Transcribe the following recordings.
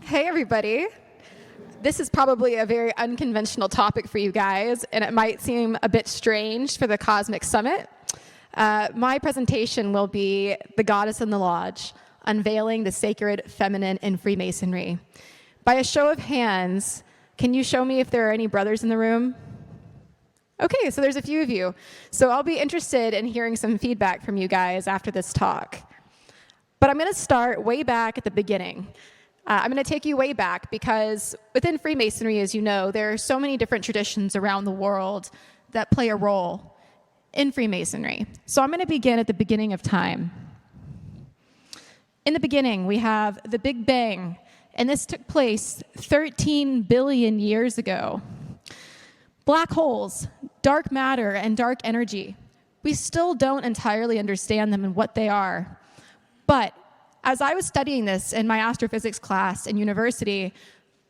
Hey, everybody. This is probably a very unconventional topic for you guys, and it might seem a bit strange for the Cosmic Summit. My presentation will be The Goddess in the Lodge, Unveiling the Sacred Feminine in Freemasonry. By a show of hands, can you show me if there are any brothers in the room? Okay, so there's a few of you. So I'll be interested in hearing some feedback from you guys after this talk. But I'm going to start way back at the beginning. I'm going to take you way back because within Freemasonry, as you know, there are so many different traditions around the world that play a role in Freemasonry. So I'm going to begin at the beginning of time. In the beginning, we have the Big Bang, and this took place 13 billion years ago. Black holes, dark matter, and dark energy. We still don't entirely understand them and what they are. But as I was studying this in my astrophysics class in university,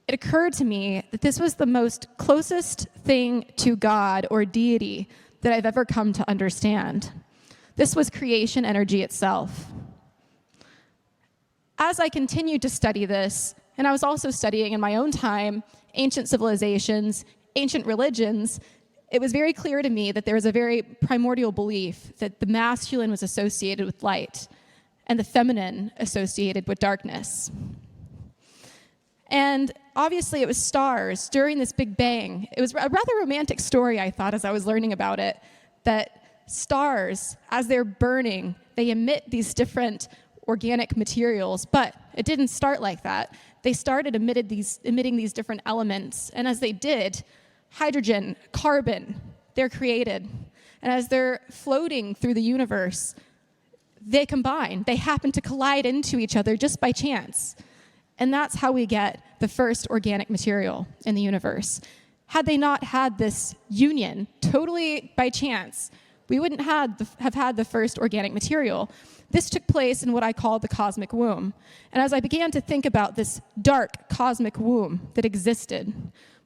it occurred to me that this was the most closest thing to God or deity that I've ever come to understand. This was creation energy itself. As I continued to study this, and I was also studying in my own time ancient civilizations, ancient religions, it was very clear to me that there was a very primordial belief that the masculine was associated with light and the feminine associated with darkness. And obviously it was stars during this Big Bang. It was a rather romantic story, I thought, as I was learning about it, that stars, as they're burning, they emit these different organic materials, but it didn't start like that. They started emitting these different elements, and as they did, hydrogen, carbon, they're created. And as they're floating through the universe, they combine. They happen to collide into each other just by chance. And that's how we get the first organic material in the universe. Had they not had this union, totally by chance, we wouldn't have had the first organic material. This took place in what I call the cosmic womb. And as I began to think about this dark cosmic womb that existed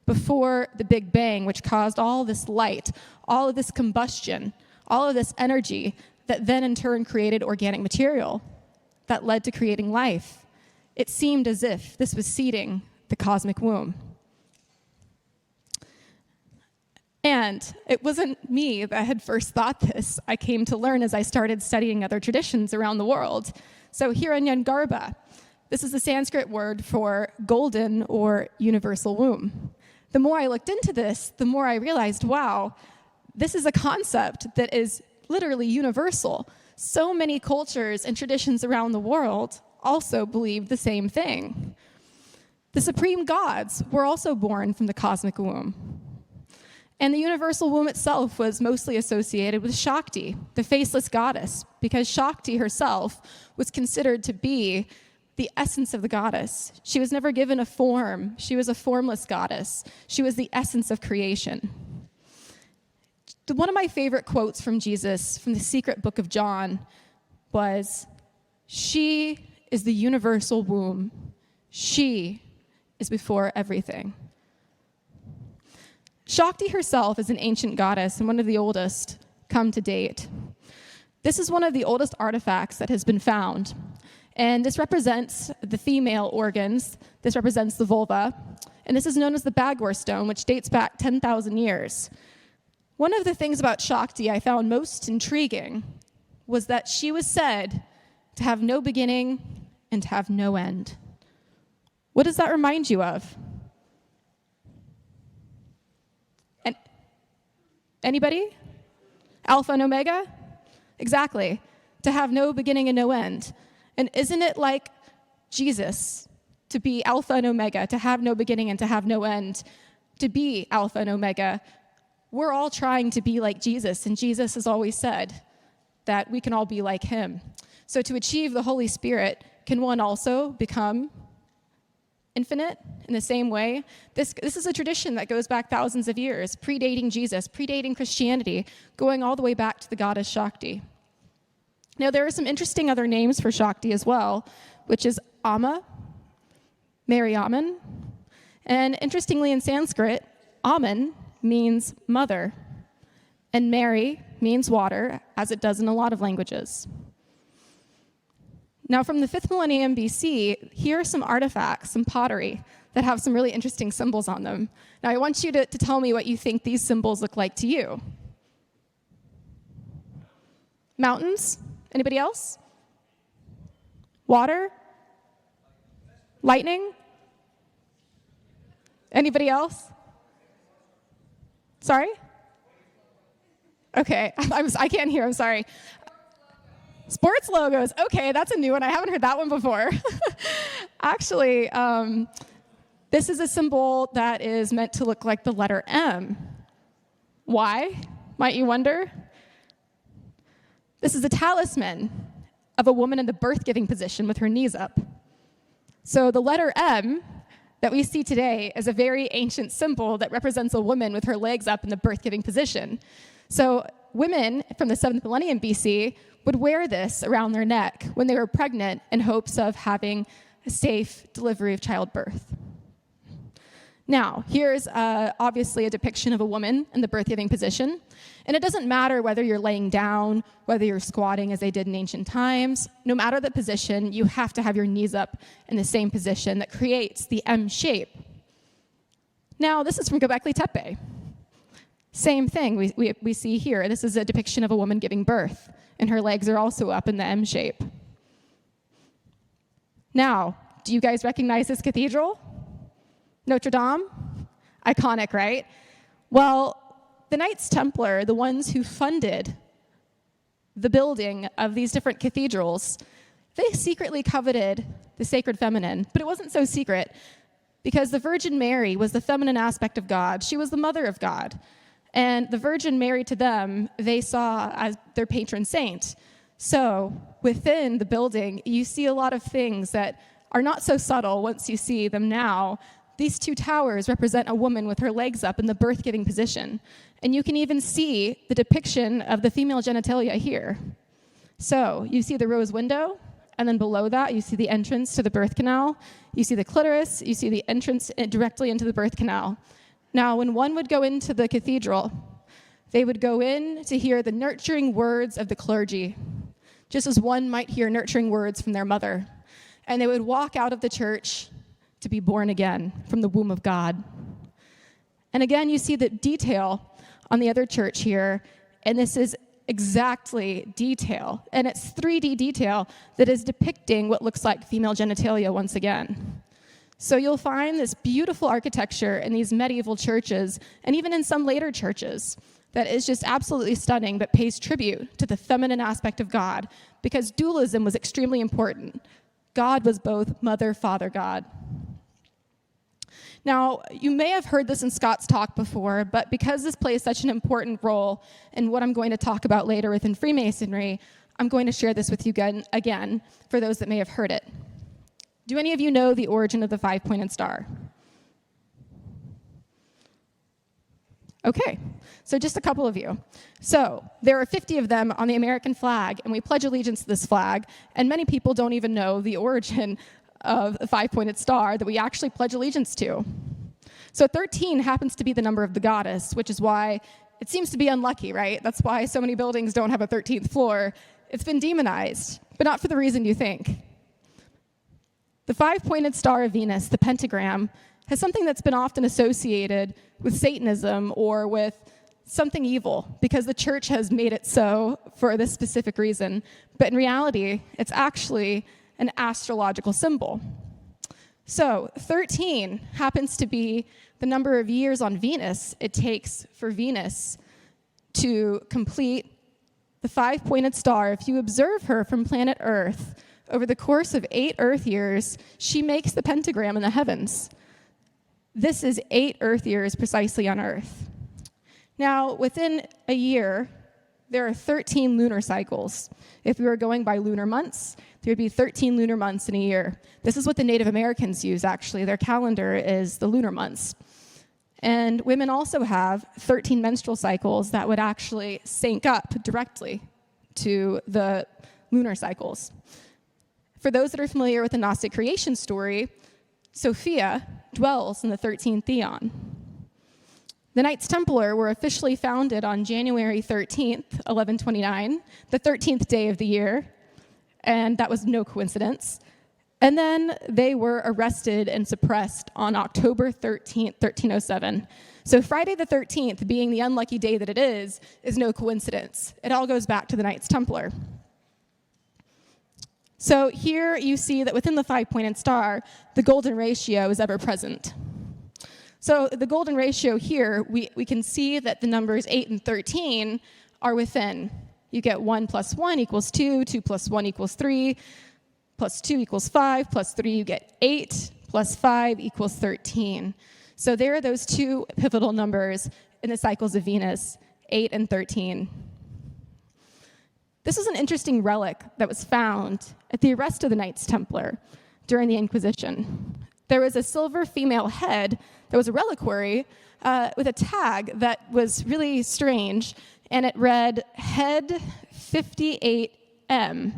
before the Big Bang, which caused all this light, all of this combustion, all of this energy, that then in turn created organic material that led to creating life. It seemed as if this was seeding the cosmic womb. And it wasn't me that had first thought this. I came to learn as I started studying other traditions around the world. So Hiranyagarbha, this is the Sanskrit word for golden or universal womb. The more I looked into this, the more I realized, wow, this is a concept that is literally universal. So many cultures and traditions around the world also believe the same thing. The supreme gods were also born from the cosmic womb. And the universal womb itself was mostly associated with Shakti, the faceless goddess, because Shakti herself was considered to be the essence of the goddess. She was never given a form. She was a formless goddess. She was the essence of creation. One of my favorite quotes from Jesus from the secret book of John was, "She is the universal womb. She is before everything." Shakti herself is an ancient goddess and one of the oldest come to date. This is one of the oldest artifacts that has been found. And this represents the female organs. This represents the vulva. And this is known as the Bagor stone, which dates back 10,000 years. One of the things about Shakti I found most intriguing was that she was said to have no beginning and to have no end. What does that remind you of? Anybody? Alpha and Omega? Exactly. To have no beginning and no end. And isn't it like Jesus to be Alpha and Omega, to have no beginning and to have no end, to be Alpha and Omega? We're all trying to be like Jesus, and Jesus has always said that we can all be like him. So to achieve the Holy Spirit, can one also become infinite in the same way? This is a tradition that goes back thousands of years, predating Jesus, predating Christianity, going all the way back to the goddess Shakti. Now, there are some interesting other names for Shakti as well, which is Amma, Mariamman, and interestingly in Sanskrit, Amman means mother, and Mary means water, as it does in a lot of languages. Now, from the 5th millennium BC, here are some artifacts, some pottery, that have some really interesting symbols on them. Now, I want you to tell me what you think these symbols look like to you. Mountains? Anybody else? Water? Lightning? Anybody else? Sorry? Okay, I can't hear, I'm sorry. Sports logos, okay, that's a new one. I haven't heard that one before. Actually, this is a symbol that is meant to look like the letter M. Why, might you wonder? This is a talisman of a woman in the birth-giving position with her knees up. So the letter M that we see today is a very ancient symbol that represents a woman with her legs up in the birth-giving position. So women from the 7th millennium BC would wear this around their neck when they were pregnant in hopes of having a safe delivery of childbirth. Now, here's obviously a depiction of a woman in the birth-giving position. And it doesn't matter whether you're laying down, whether you're squatting as they did in ancient times. No matter the position, you have to have your knees up in the same position that creates the M shape. Now, this is from Göbekli Tepe. Same thing we see here. This is a depiction of a woman giving birth, and her legs are also up in the M shape. Now, do you guys recognize this cathedral? Notre Dame? Iconic, right? Well, the Knights Templar, the ones who funded the building of these different cathedrals, they secretly coveted the sacred feminine, but it wasn't so secret because the Virgin Mary was the feminine aspect of God. She was the mother of God. And the Virgin Mary to them, they saw as their patron saint. So within the building, you see a lot of things that are not so subtle once you see them now. These two towers represent a woman with her legs up in the birth-giving position. And you can even see the depiction of the female genitalia here. So you see the rose window, and then below that, you see the entrance to the birth canal. You see the clitoris. You see the entrance directly into the birth canal. Now, when one would go into the cathedral, they would go in to hear the nurturing words of the clergy, just as one might hear nurturing words from their mother. And they would walk out of the church to be born again from the womb of God. And again, you see the detail on the other church here, and this is exactly detail, and it's 3D detail that is depicting what looks like female genitalia once again. So you'll find this beautiful architecture in these medieval churches, and even in some later churches, that is just absolutely stunning, but pays tribute to the feminine aspect of God, because dualism was extremely important. God was both mother, father, God. Now, you may have heard this in Scott's talk before, but because this plays such an important role in what I'm going to talk about later within Freemasonry, I'm going to share this with you again for those that may have heard it. Do any of you know the origin of the five-pointed star? Okay, so just a couple of you. So there are 50 of them on the American flag, and we pledge allegiance to this flag, and many people don't even know the origin of the five-pointed star that we actually pledge allegiance to. So 13 happens to be the number of the goddess, which is why it seems to be unlucky, right? That's why so many buildings don't have a 13th floor. It's been demonized, but not for the reason you think. The five-pointed star of Venus, the pentagram, has something that's been often associated with Satanism or with something evil, because the church has made it so for this specific reason. But in reality, it's actually an astrological symbol. So 13 happens to be the number of years on Venus it takes for Venus to complete the five-pointed star. If you observe her from planet Earth, over the course of 8 Earth years, she makes the pentagram in the heavens. This is 8 Earth years precisely on Earth. Now, within a year, there are 13 lunar cycles. If we were going by lunar months, there would be 13 lunar months in a year. This is what the Native Americans use, actually. Their calendar is the lunar months. And women also have 13 menstrual cycles that would actually sync up directly to the lunar cycles. For those that are familiar with the Gnostic creation story, Sophia dwells in the 13th eon. The Knights Templar were officially founded on January 13th, 1129, the 13th day of the year. and that was no coincidence. And then they were arrested and suppressed on October 13th, 1307. So Friday the 13th, being the unlucky day that it is no coincidence. It all goes back to the Knights Templar. So here you see that within the 5-pointed star, the golden ratio is ever present. So the golden ratio here, we can see that the numbers 8 and 13 are within. You get 1 plus 1 equals 2, 2 plus 1 equals 3, plus 2 equals 5, plus 3 you get 8, plus 5 equals 13. So there are those two pivotal numbers in the cycles of Venus, 8 and 13. This is an interesting relic that was found at the arrest of the Knights Templar during the Inquisition. There was a silver female head that was a reliquary with a tag that was really strange, and it read head 58M.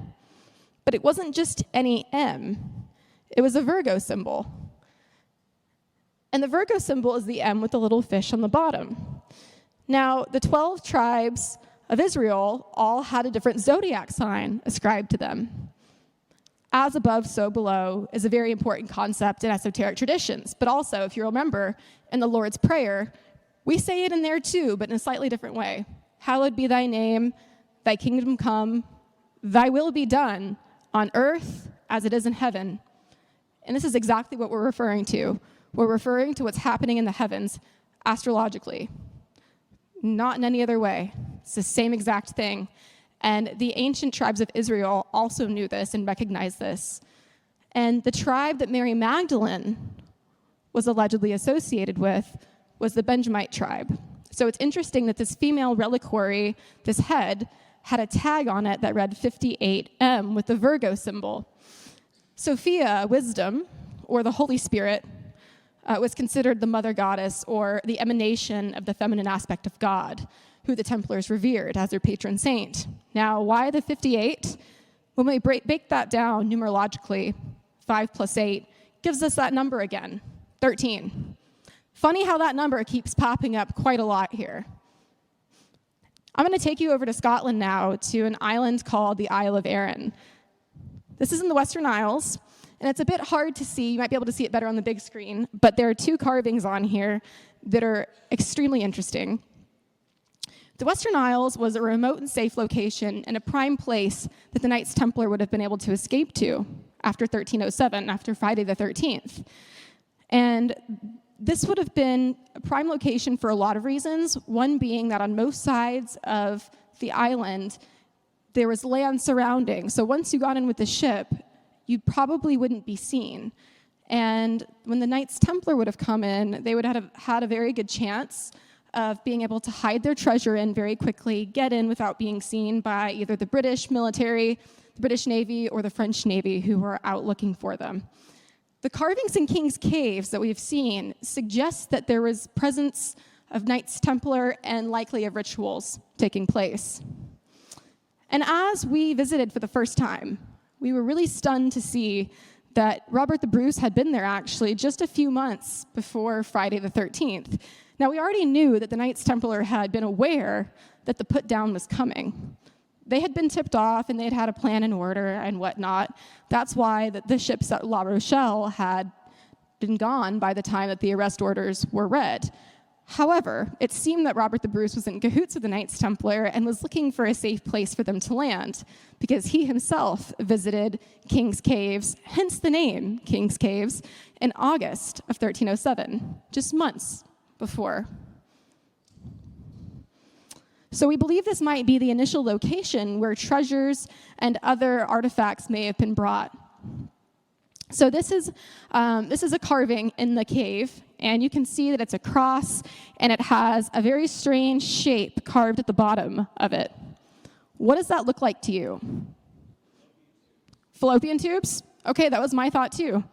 But it wasn't just any M. It was a Virgo symbol. And the Virgo symbol is the M with the little fish on the bottom. Now, the 12 tribes of Israel all had a different zodiac sign ascribed to them. As above, so below is a very important concept in esoteric traditions. But also, if you remember, in the Lord's Prayer, we say it in there too, but in a slightly different way. Hallowed be thy name, thy kingdom come, thy will be done on earth as it is in heaven. And this is exactly what we're referring to. We're referring to what's happening in the heavens astrologically, not in any other way. It's the same exact thing. And the ancient tribes of Israel also knew this and recognized this. And the tribe that Mary Magdalene was allegedly associated with was the Benjamite tribe. So it's interesting that this female reliquary, this head, had a tag on it that read 58M with the Virgo symbol. Sophia, wisdom, or the Holy Spirit, was considered the mother goddess or the emanation of the feminine aspect of God, who the Templars revered as their patron saint. Now, why the 58? When we break that down numerologically, 5 plus 8 gives us that number again, 13. Funny how that number keeps popping up quite a lot here. I'm going to take you over to Scotland now to an island called the Isle of Arran. This is in the Western Isles, and it's a bit hard to see. You might be able to see it better on the big screen, but there are two carvings on here that are extremely interesting. The Western Isles was a remote and safe location and a prime place that the Knights Templar would have been able to escape to after 1307, after Friday the 13th. And this would have been a prime location for a lot of reasons, one being that on most sides of the island, there was land surrounding. So once you got in with the ship, you probably wouldn't be seen. And when the Knights Templar would have come in, they would have had a very good chance of being able to hide their treasure in very quickly, get in without being seen by either the British military, the British Navy, or the French Navy who were out looking for them. The carvings in King's Caves that we've seen suggest that there was presence of Knights Templar and likely of rituals taking place. And as we visited for the first time, we were really stunned to see that Robert the Bruce had been there actually just a few months before Friday the 13th. Now, we already knew that the Knights Templar had been aware that the put-down was coming. They had been tipped off, and they had a plan in order and whatnot. That's why the ships at La Rochelle had been gone by the time that the arrest orders were read. However, it seemed that Robert the Bruce was in cahoots with the Knights Templar and was looking for a safe place for them to land, because he himself visited King's Caves, hence the name King's Caves, in August of 1307, just months before. So we believe this might be the initial location where treasures and other artifacts may have been brought. So this is a carving in the cave, and you can see that it's a cross, and it has a very strange shape carved at the bottom of it. What does that look like to you? Fallopian tubes? Okay, that was my thought too.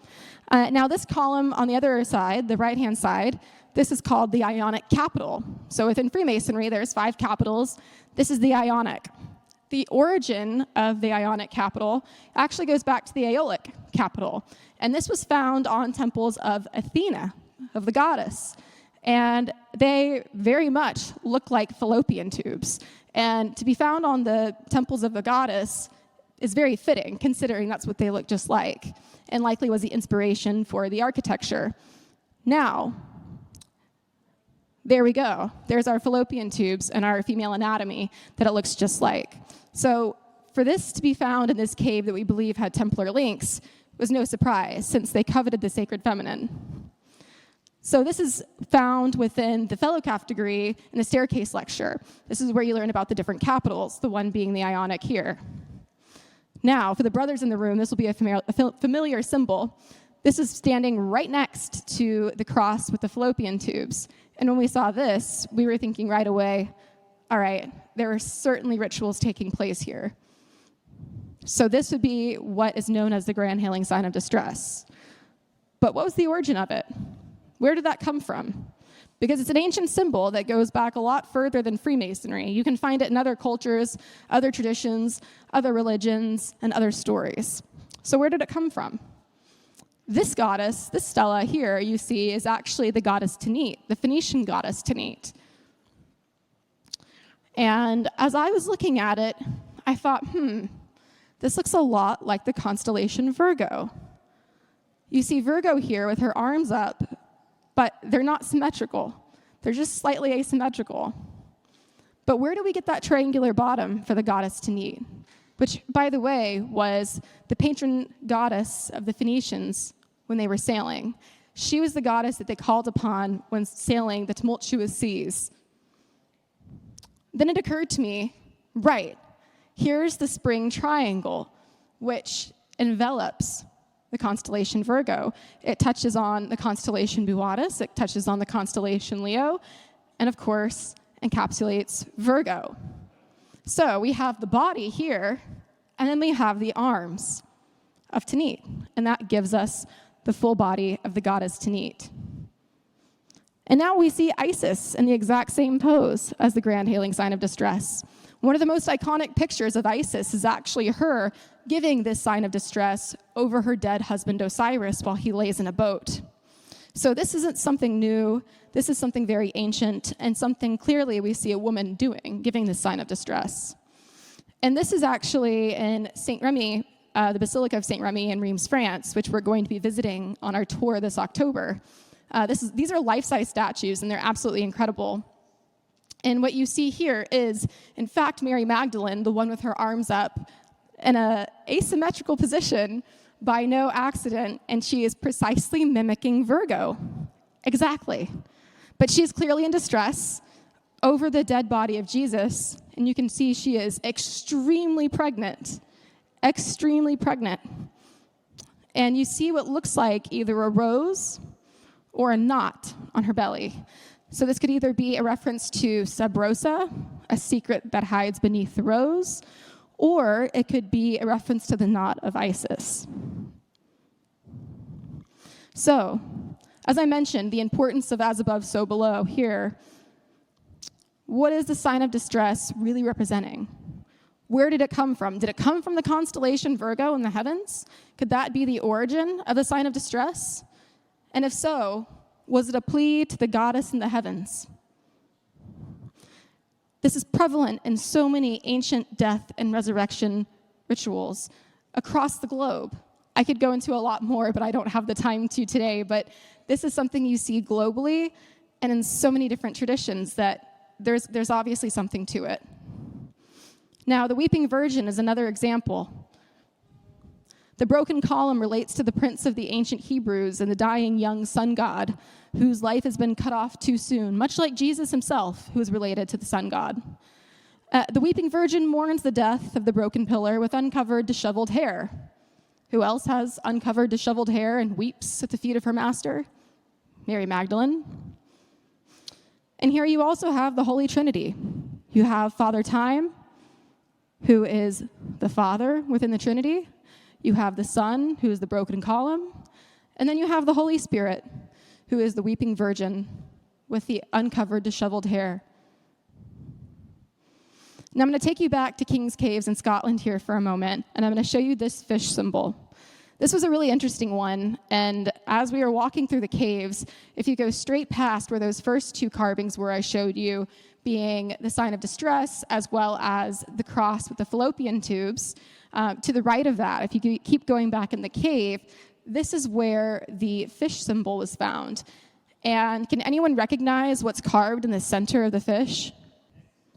Now this column on the other side, the right-hand side, this is called the Ionic capital. So within Freemasonry, there's 5 capitals. This is the Ionic. The origin of the Ionic capital actually goes back to the Aeolic capital. And this was found on temples of Athena, of the goddess. And they very much look like fallopian tubes. And to be found on the temples of the goddess is very fitting, considering that's what they look just like, and likely was the inspiration for the architecture. Now, there we go. There's our fallopian tubes and our female anatomy that it looks just like. So for this to be found in this cave that we believe had Templar links was no surprise, since they coveted the sacred feminine. So this is found within the Fellowcraft degree in the staircase lecture. This is where you learn about the different capitals, the one being the Ionic here. Now, for the brothers in the room, this will be a familiar symbol. This is standing right next to the cross with the fallopian tubes. And when we saw this, we were thinking right away, all right, there are certainly rituals taking place here. So this would be what is known as the grand hailing sign of distress. But what was the origin of it? Where did that come from? Because it's an ancient symbol that goes back a lot further than Freemasonry. You can find it in other cultures, other traditions, other religions, and other stories. So where did it come from? This goddess, this stela here, you see, is actually the goddess Tanit, the Phoenician goddess Tanit. And as I was looking at it, I thought, this looks a lot like the constellation Virgo. You see Virgo here with her arms up, but they're not symmetrical. They're just slightly asymmetrical. But where do we get that triangular bottom for the goddess Tanit? Which, by the way, was the patron goddess of the Phoenicians when they were sailing. She was the goddess that they called upon when sailing the tumultuous seas. Then it occurred to me, right, here's the spring triangle, which envelops the constellation Virgo. It touches on the constellation Boötis, it touches on the constellation Leo, and of course, encapsulates Virgo. So we have the body here, and then we have the arms of Tanit, and that gives us the full body of the goddess Tanit. And now we see Isis in the exact same pose as the grand hailing sign of distress. One of the most iconic pictures of Isis is actually her giving this sign of distress over her dead husband Osiris while he lays in a boat. So this isn't something new. This is something very ancient and something clearly we see a woman doing, giving this sign of distress. And this is actually in St. Remy, the Basilica of St. Remy in Reims, France, which we're going to be visiting on our tour this October. These are life-size statues, and they're absolutely incredible. And what you see here is, in fact, Mary Magdalene, the one with her arms up, in an asymmetrical position by no accident, and she is precisely mimicking Virgo. Exactly. But she is clearly in distress over the dead body of Jesus, and you can see she is extremely pregnant. Extremely pregnant. And you see what looks like either a rose or a knot on her belly. So this could either be a reference to sub rosa, a secret that hides beneath the rose, or it could be a reference to the knot of Isis. So, as I mentioned, the importance of as above, so below here, what is the sign of distress really representing? Where did it come from? Did it come from the constellation Virgo in the heavens? Could that be the origin of the sign of distress? And if so, was it a plea to the goddess in the heavens? This is prevalent in so many ancient death and resurrection rituals across the globe. I could go into a lot more, but I don't have the time to today. But this is something you see globally and in so many different traditions that there's obviously something to it. Now, the Weeping Virgin is another example. The broken column relates to the prince of the ancient Hebrews and the dying young sun god, whose life has been cut off too soon, much like Jesus himself, who is related to the sun god. The Weeping Virgin mourns the death of the broken pillar with uncovered, disheveled hair. Who else has uncovered, disheveled hair and weeps at the feet of her master? Mary Magdalene. And here you also have the Holy Trinity. You have Father Time, who is the Father within the Trinity. You have the Son, who is the broken column. And then you have the Holy Spirit, who is the Weeping Virgin with the uncovered, disheveled hair. Now I'm going to take you back to King's Caves in Scotland here for a moment, and I'm going to show you this fish symbol. This was a really interesting one, and as we were walking through the caves, if you go straight past where those first two carvings were I showed you, being the sign of distress as well as the cross with the fallopian tubes, to the right of that, if you keep going back in the cave, this is where the fish symbol was found. And can anyone recognize what's carved in the center of the fish?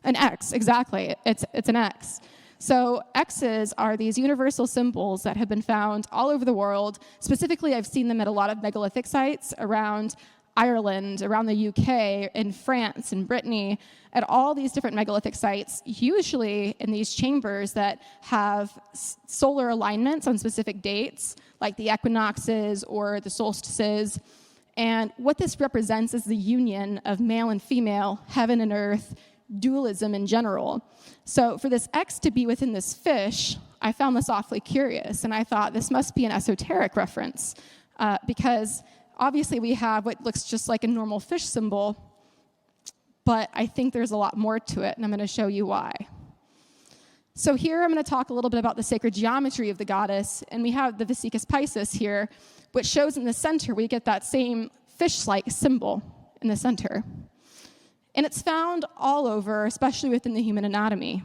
An X, exactly. It's an X. So X's are these universal symbols that have been found all over the world. Specifically, I've seen them at a lot of megalithic sites around Ireland, around the UK, in France, in Brittany, at all these different megalithic sites, usually in these chambers that have solar alignments on specific dates, like the equinoxes or the solstices. And what this represents is the union of male and female, heaven and earth, dualism in general. So for this X to be within this fish, I found this awfully curious, and I thought this must be an esoteric reference, because obviously we have what looks just like a normal fish symbol, but I think there's a lot more to it, and I'm going to show you why. So here I'm going to talk a little bit about the sacred geometry of the goddess, and we have the Vesicus Piscis here, which shows in the center we get that same fish-like symbol in the center. And it's found all over, especially within the human anatomy.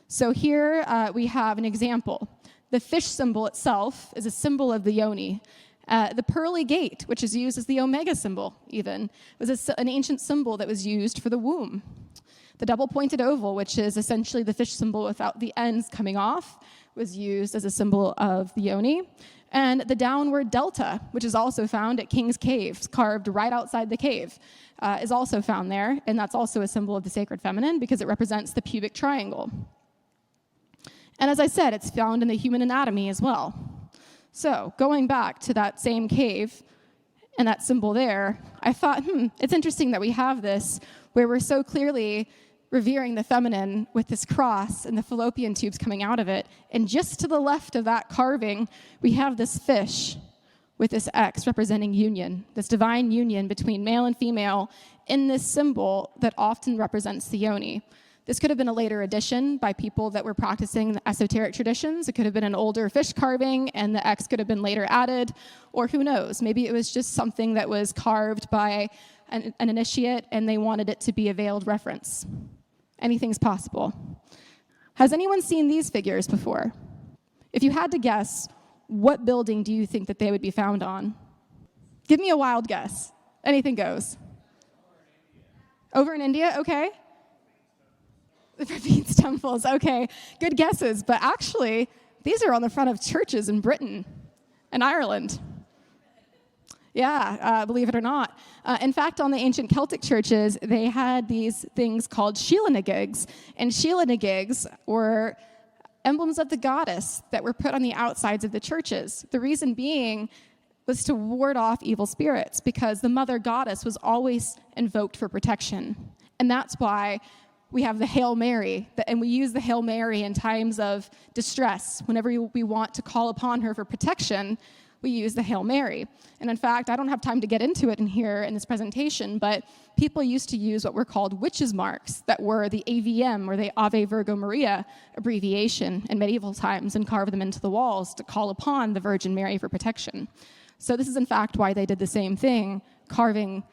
So here we have an example. The fish symbol itself is a symbol of the yoni. The pearly gate, which is used as the omega symbol even, was an ancient symbol that was used for the womb. The double-pointed oval, which is essentially the fish symbol without the ends coming off, was used as a symbol of the yoni. And the downward delta, which is also found at King's Caves, carved right outside the cave, is also found there, and that's also a symbol of the sacred feminine because it represents the pubic triangle. And as I said, it's found in the human anatomy as well. So going back to that same cave and that symbol there, I thought, it's interesting that we have this where we're so clearly revering the feminine with this cross and the fallopian tubes coming out of it. And just to the left of that carving, we have this fish with this X representing union, this divine union between male and female in this symbol that often represents the yoni. This could have been a later addition by people that were practicing the esoteric traditions. It could have been an older fish carving, and the X could have been later added, or who knows, maybe it was just something that was carved by an initiate, and they wanted it to be a veiled reference. Anything's possible. Has anyone seen these figures before? If you had to guess, what building do you think that they would be found on? Give me a wild guess. Anything goes. Over in India? Okay. The Ravines temples, okay. Good guesses, but actually, these are on the front of churches in Britain and Ireland. Yeah, believe it or not. In fact, on the ancient Celtic churches, they had these things called shielanagigs, and shielanagigs were emblems of the goddess that were put on the outsides of the churches. The reason being was to ward off evil spirits, because the mother goddess was always invoked for protection. And that's why we have the Hail Mary, and we use the Hail Mary in times of distress. Whenever we want to call upon her for protection, we use the Hail Mary. And in fact, I don't have time to get into it in here in this presentation, but people used to use what were called witches' marks that were the AVM, or the Ave Virgo Maria abbreviation in medieval times, and carve them into the walls to call upon the Virgin Mary for protection. So this is in fact why they did the same thing, carving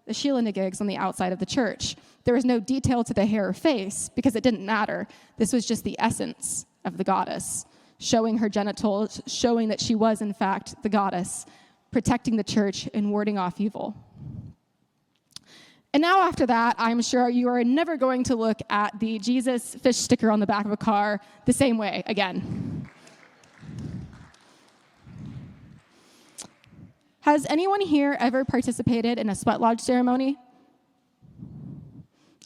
the shielanagigs on the outside of the church. There was no detail to the hair or face because it didn't matter. This was just the essence of the goddess, showing her genitals, showing that she was, in fact, the goddess, protecting the church and warding off evil. And now after that, I'm sure you are never going to look at the Jesus fish sticker on the back of a car the same way again. Has anyone here ever participated in a sweat lodge ceremony?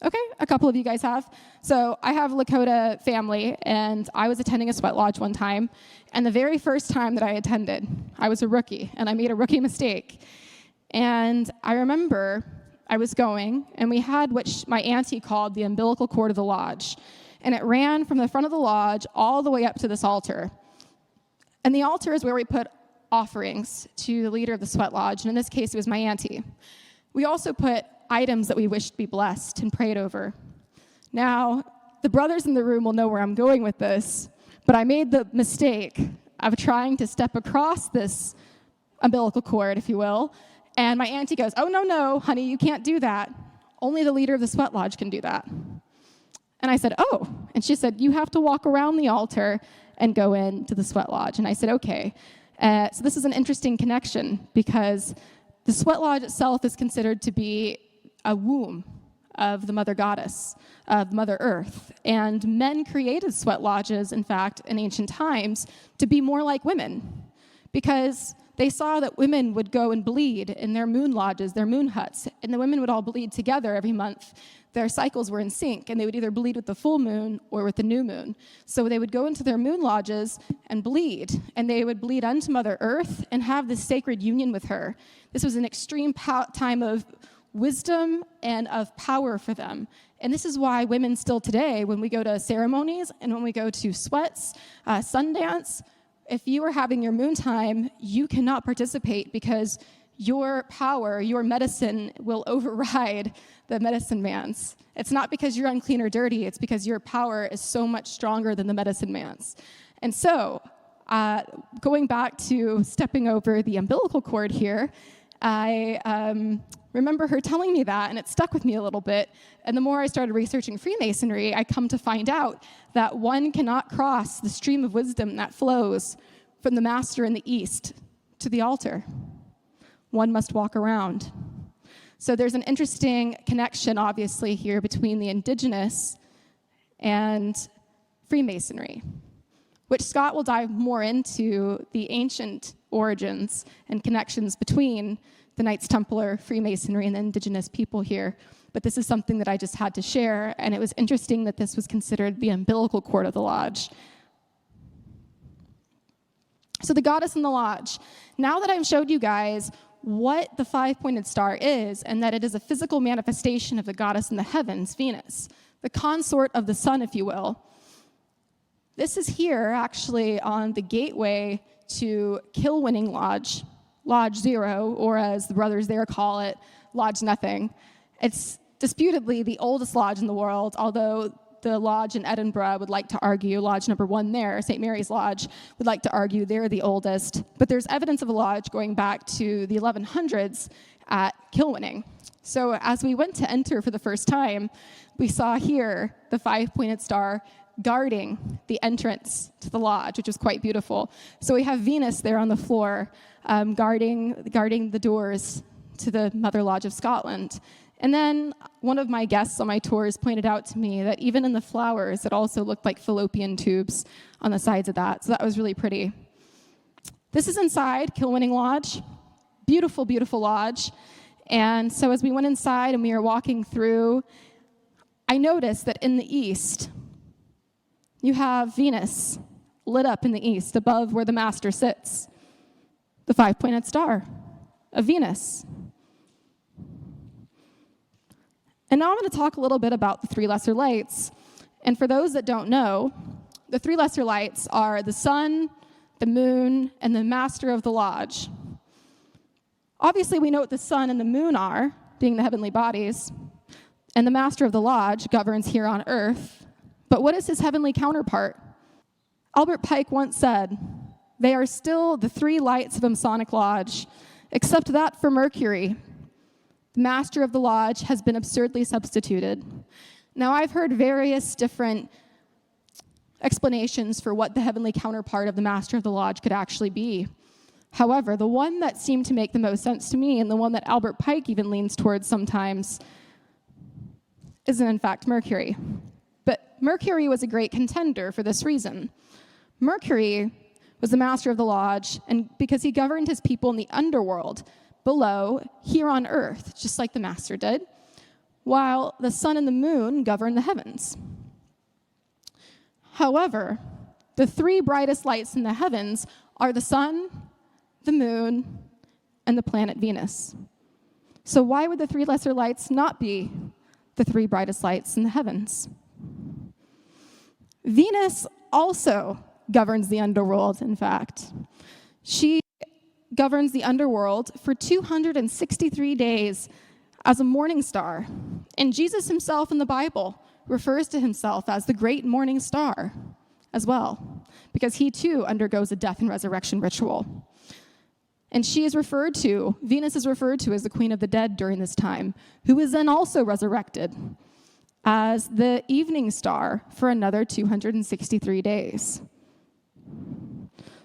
Okay, a couple of you guys have. So I have a Lakota family, and I was attending a sweat lodge one time, and the very first time that I attended, I was a rookie, and I made a rookie mistake. And I remember I was going, and we had what my auntie called the umbilical cord of the lodge, and it ran from the front of the lodge all the way up to this altar. And the altar is where we put offerings to the leader of the sweat lodge, and in this case, it was my auntie. We also put items that we wished to be blessed and prayed over. Now, the brothers in the room will know where I'm going with this, but I made the mistake of trying to step across this umbilical cord, if you will. And my auntie goes, "Oh, no, honey, you can't do that. Only the leader of the sweat lodge can do that." And I said, "Oh." And she said, "You have to walk around the altar and go into the sweat lodge." And I said, "Okay." So this is an interesting connection because the sweat lodge itself is considered to be a womb of the mother goddess, of Mother Earth. And men created sweat lodges, in fact, in ancient times, to be more like women, because they saw that women would go and bleed in their moon lodges, their moon huts, and the women would all bleed together every month. Their cycles were in sync, and they would either bleed with the full moon or with the new moon. So they would go into their moon lodges and bleed, and they would bleed unto Mother Earth and have this sacred union with her. This was an extreme time of wisdom and of power for them. And this is why women still today, when we go to ceremonies and when we go to sweats, Sundance, if you are having your moon time, you cannot participate because your power, your medicine will override the medicine man's. It's not because you're unclean or dirty, it's because your power is so much stronger than the medicine man's. And so, going back to stepping over the umbilical cord here, I remember her telling me that, and it stuck with me a little bit. And the more I started researching Freemasonry, I come to find out that one cannot cross the stream of wisdom that flows from the master in the east to the altar. One must walk around. So there's an interesting connection, obviously, here between the indigenous and Freemasonry, which Scott will dive more into the ancient origins and connections between the Knights Templar, Freemasonry, and the indigenous people here. But this is something that I just had to share, and it was interesting that this was considered the umbilical cord of the lodge. So the goddess in the lodge. Now that I've showed you guys what the five-pointed star is, and that it is a physical manifestation of the goddess in the heavens, Venus, the consort of the sun, if you will, this is here actually on the gateway to Kill Winning Lodge, Lodge Zero, or as the brothers there call it, Lodge Nothing. It's disputedly the oldest lodge in the world, although the lodge in Edinburgh would like to argue, lodge number 1 there, St. Mary's Lodge, would like to argue they're the oldest. But there's evidence of a lodge going back to the 1100s at Kilwinning. So as we went to enter for the first time, we saw here the five-pointed star guarding the entrance to the lodge, which was quite beautiful. So we have Venus there on the floor, guarding the doors to the Mother Lodge of Scotland. And then one of my guests on my tours pointed out to me that even in the flowers, it also looked like fallopian tubes on the sides of that. So that was really pretty. This is inside Kilwinning Lodge. Beautiful, beautiful lodge. And so as we went inside and we were walking through, I noticed that in the east, you have Venus lit up in the east above where the master sits. The five-pointed star of Venus. And now I'm going to talk a little bit about the three lesser lights. And for those that don't know, the three lesser lights are the sun, the moon, and the master of the lodge. Obviously, we know what the sun and the moon are, being the heavenly bodies, and the master of the lodge governs here on earth. But what is his heavenly counterpart? Albert Pike once said, "They are still the three lights of a Masonic lodge, except that for Mercury. The master of the lodge has been absurdly substituted." Now, I've heard various different explanations for what the heavenly counterpart of the master of the lodge could actually be. However, the one that seemed to make the most sense to me, and the one that Albert Pike even leans towards sometimes, isn't in fact Mercury. But Mercury was a great contender for this reason. Mercury was the master of the lodge, and because he governed his people in the underworld, below, here on earth, just like the master did, while the sun and the moon govern the heavens. However, the three brightest lights in the heavens are the sun, the moon, and the planet Venus. So why would the three lesser lights not be the three brightest lights in the heavens? Venus also governs the underworld, in fact. She governs the underworld for 263 days as a morning star. And Jesus himself in the Bible refers to himself as the great morning star, as well, because he too undergoes a death and resurrection ritual. And Venus is referred to as the queen of the dead during this time, who is then also resurrected as the evening star for another 263 days.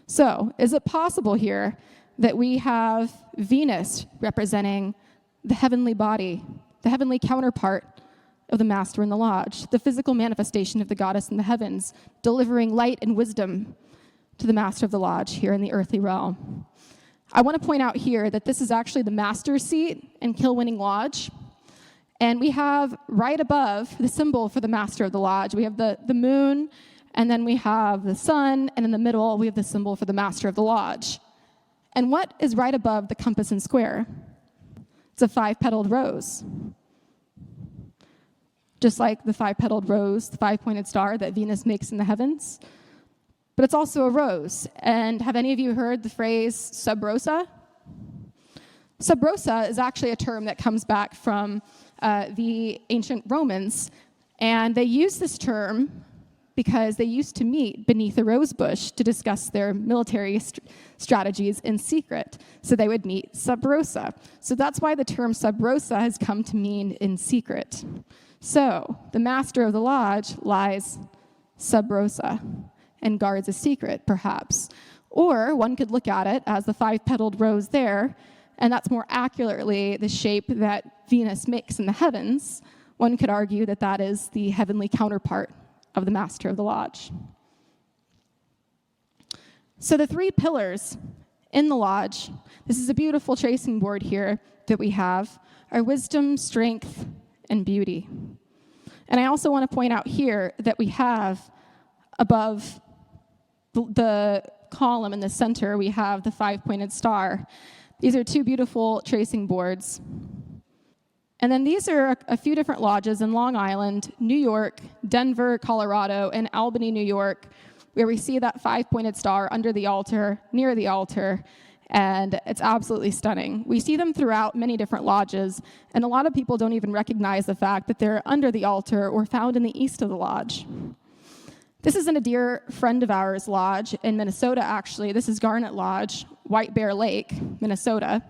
So, is it possible here that we have Venus representing the heavenly body, the heavenly counterpart of the master in the lodge, the physical manifestation of the goddess in the heavens, delivering light and wisdom to the master of the lodge here in the earthly realm? I want to point out here that this is actually the master's seat in Kilwinning Lodge. And we have right above the symbol for the master of the lodge, we have the moon, and then we have the sun, and in the middle we have the symbol for the master of the lodge. And what is right above the compass and square? It's a 5-petaled rose. Just like the 5-petaled rose, the 5-pointed star that Venus makes in the heavens. But it's also a rose. And have any of you heard the phrase sub rosa? Sub rosa is actually a term that comes back from the ancient Romans. And they use this term because they used to meet beneath a rose bush to discuss their military strategies in secret. So they would meet sub rosa. So that's why the term sub rosa has come to mean in secret. So the master of the lodge lies sub rosa and guards a secret, perhaps. Or one could look at it as the 5-petaled rose there, and that's more accurately the shape that Venus makes in the heavens. One could argue that that is the heavenly counterpart of the master of the lodge. So the 3 pillars in the lodge, this is a beautiful tracing board here that we have, are wisdom, strength, and beauty. And I also want to point out here that we have above the column in the center, we have the 5-pointed star. These are 2 beautiful tracing boards. And then these are a few different lodges in Long Island, New York, Denver, Colorado, and Albany, New York, where we see that 5-pointed star under the altar, near the altar, and it's absolutely stunning. We see them throughout many different lodges, and a lot of people don't even recognize the fact that they're under the altar or found in the east of the lodge. This isn't a dear friend of ours lodge in Minnesota, actually. This is Garnet Lodge, White Bear Lake, Minnesota.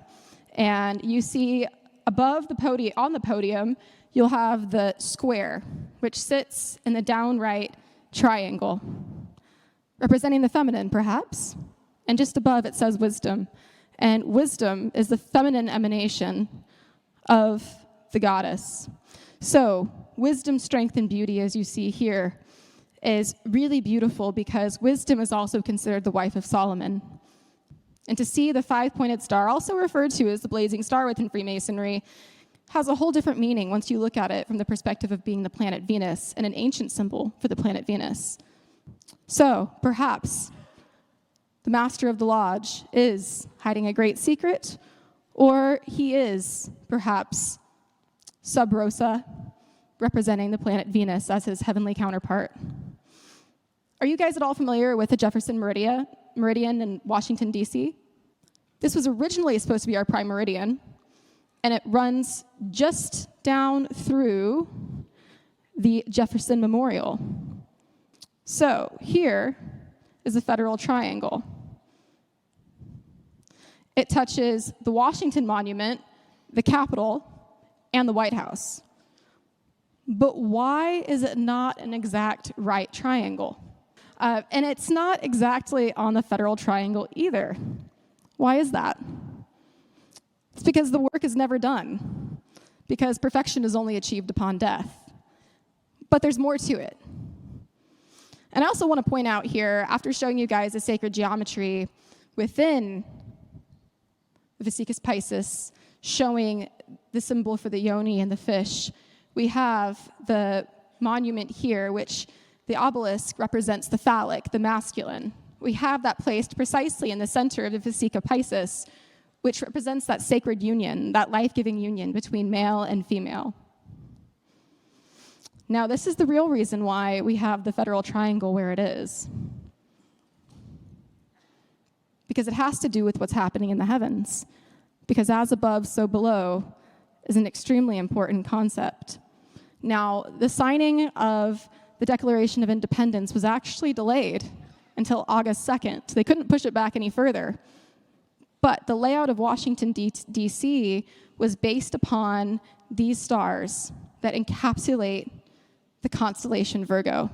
And you see above the podium, on the podium, you'll have the square, which sits in the downright triangle, representing the feminine, perhaps. And just above it says wisdom. And wisdom is the feminine emanation of the goddess. So wisdom, strength, and beauty, as you see here, is really beautiful because wisdom is also considered the wife of Solomon. And to see the 5-pointed star, also referred to as the blazing star within Freemasonry, has a whole different meaning once you look at it from the perspective of being the planet Venus and an ancient symbol for the planet Venus. So perhaps the master of the lodge is hiding a great secret, or he is perhaps sub rosa, representing the planet Venus as his heavenly counterpart. Are you guys at all familiar with the Jefferson Meridian in Washington, D.C.? This was originally supposed to be our prime meridian, and it runs just down through the Jefferson Memorial. So here is a federal triangle. It touches the Washington Monument, the Capitol, and the White House. But why is it not an exact right triangle? And it's not exactly on the federal triangle either. Why is that? It's because the work is never done, because perfection is only achieved upon death. But there's more to it. And I also want to point out here, after showing you guys the sacred geometry within the Vesicus Piscis, showing the symbol for the yoni and the fish, we have the monument here, which the obelisk represents the phallic, the masculine. We have that placed precisely in the center of the Vesica Piscis, which represents that sacred union, that life-giving union between male and female. Now, this is the real reason why we have the federal triangle where it is. Because it has to do with what's happening in the heavens. Because as above, so below is an extremely important concept. Now, the signing of the the Declaration of Independence was actually delayed until August 2nd. They couldn't push it back any further. But the layout of Washington, D.C. was based upon these stars that encapsulate the constellation Virgo.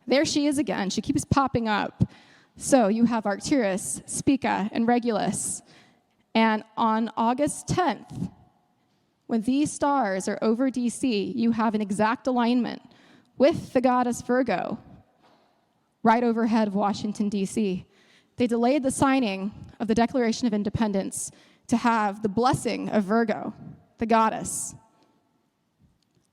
There she is again. She keeps popping up. So you have Arcturus, Spica, and Regulus. And on August 10th, when these stars are over D.C., you have an exact alignment with the goddess Virgo right overhead of Washington, D.C. They delayed the signing of the Declaration of Independence to have the blessing of Virgo, the goddess.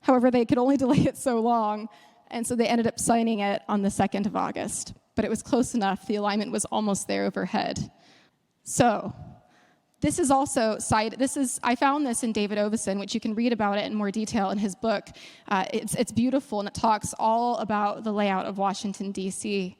However, they could only delay it so long, and so they ended up signing it on the 2nd of August. But it was close enough. The alignment was almost there overhead. So this is also I found this in David Oveson, which you can read about it in more detail in his book. It's beautiful, and it talks all about the layout of Washington, D.C.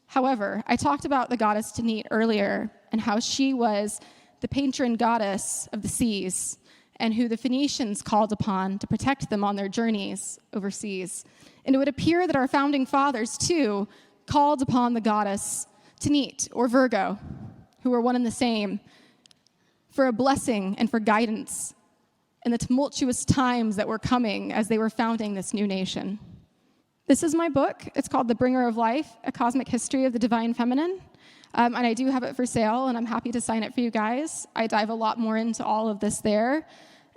However, I talked about the goddess Tanit earlier and how she was the patron goddess of the seas and who the Phoenicians called upon to protect them on their journeys overseas. And it would appear that our founding fathers, too, called upon the goddess Tanit, or Virgo, who were one and the same, for a blessing and for guidance in the tumultuous times that were coming as they were founding this new nation. This is my book. It's called The Bringer of Life, A Cosmic History of the Divine Feminine. And I do have it for sale, and I'm happy to sign it for you guys. I dive a lot more into all of this there.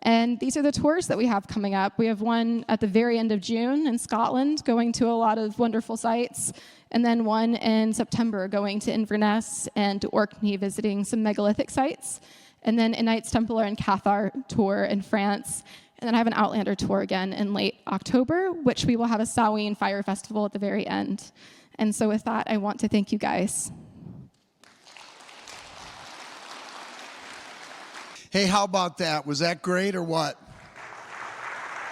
And these are the tours that we have coming up. We have one at the very end of June in Scotland, going to a lot of wonderful sites, and then one in September going to Inverness and to Orkney, visiting some megalithic sites, and then a Knights Templar and Cathar tour in France. And then I have an Outlander tour again in late October, which we will have a Samhain Fire Festival at the very end. And so with that, I want to thank you guys. Hey, how about that? Was that great or what?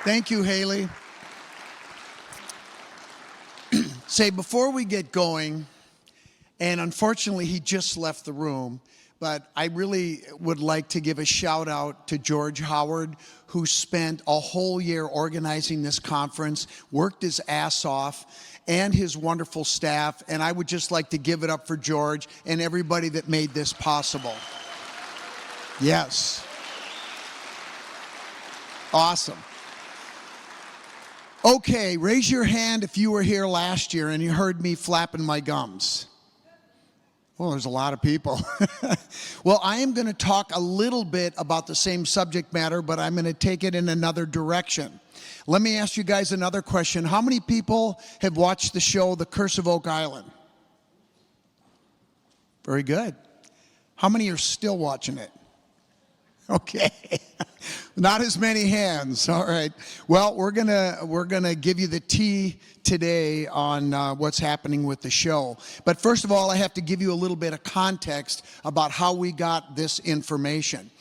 Thank you, Hayley. Say, before we get going, and unfortunately he just left the room, but I really would like to give a shout out to George Howard, who spent a whole year organizing this conference, worked his ass off, and his wonderful staff. And I would just like to give it up for George and everybody that made this possible. Yes. Awesome. Okay, raise your hand if you were here last year and you heard me flapping my gums. Well, there's a lot of people. Well, I am going to talk a little bit about the same subject matter, but I'm going to take it in another direction. Let me ask you guys another question. How many people have watched the show The Curse of Oak Island? Very good. How many are still watching it? Okay, not as many hands. All right. Well, we're gonna give you the tea today on what's happening with the show. But first of all, I have to give you a little bit of context about how we got this information.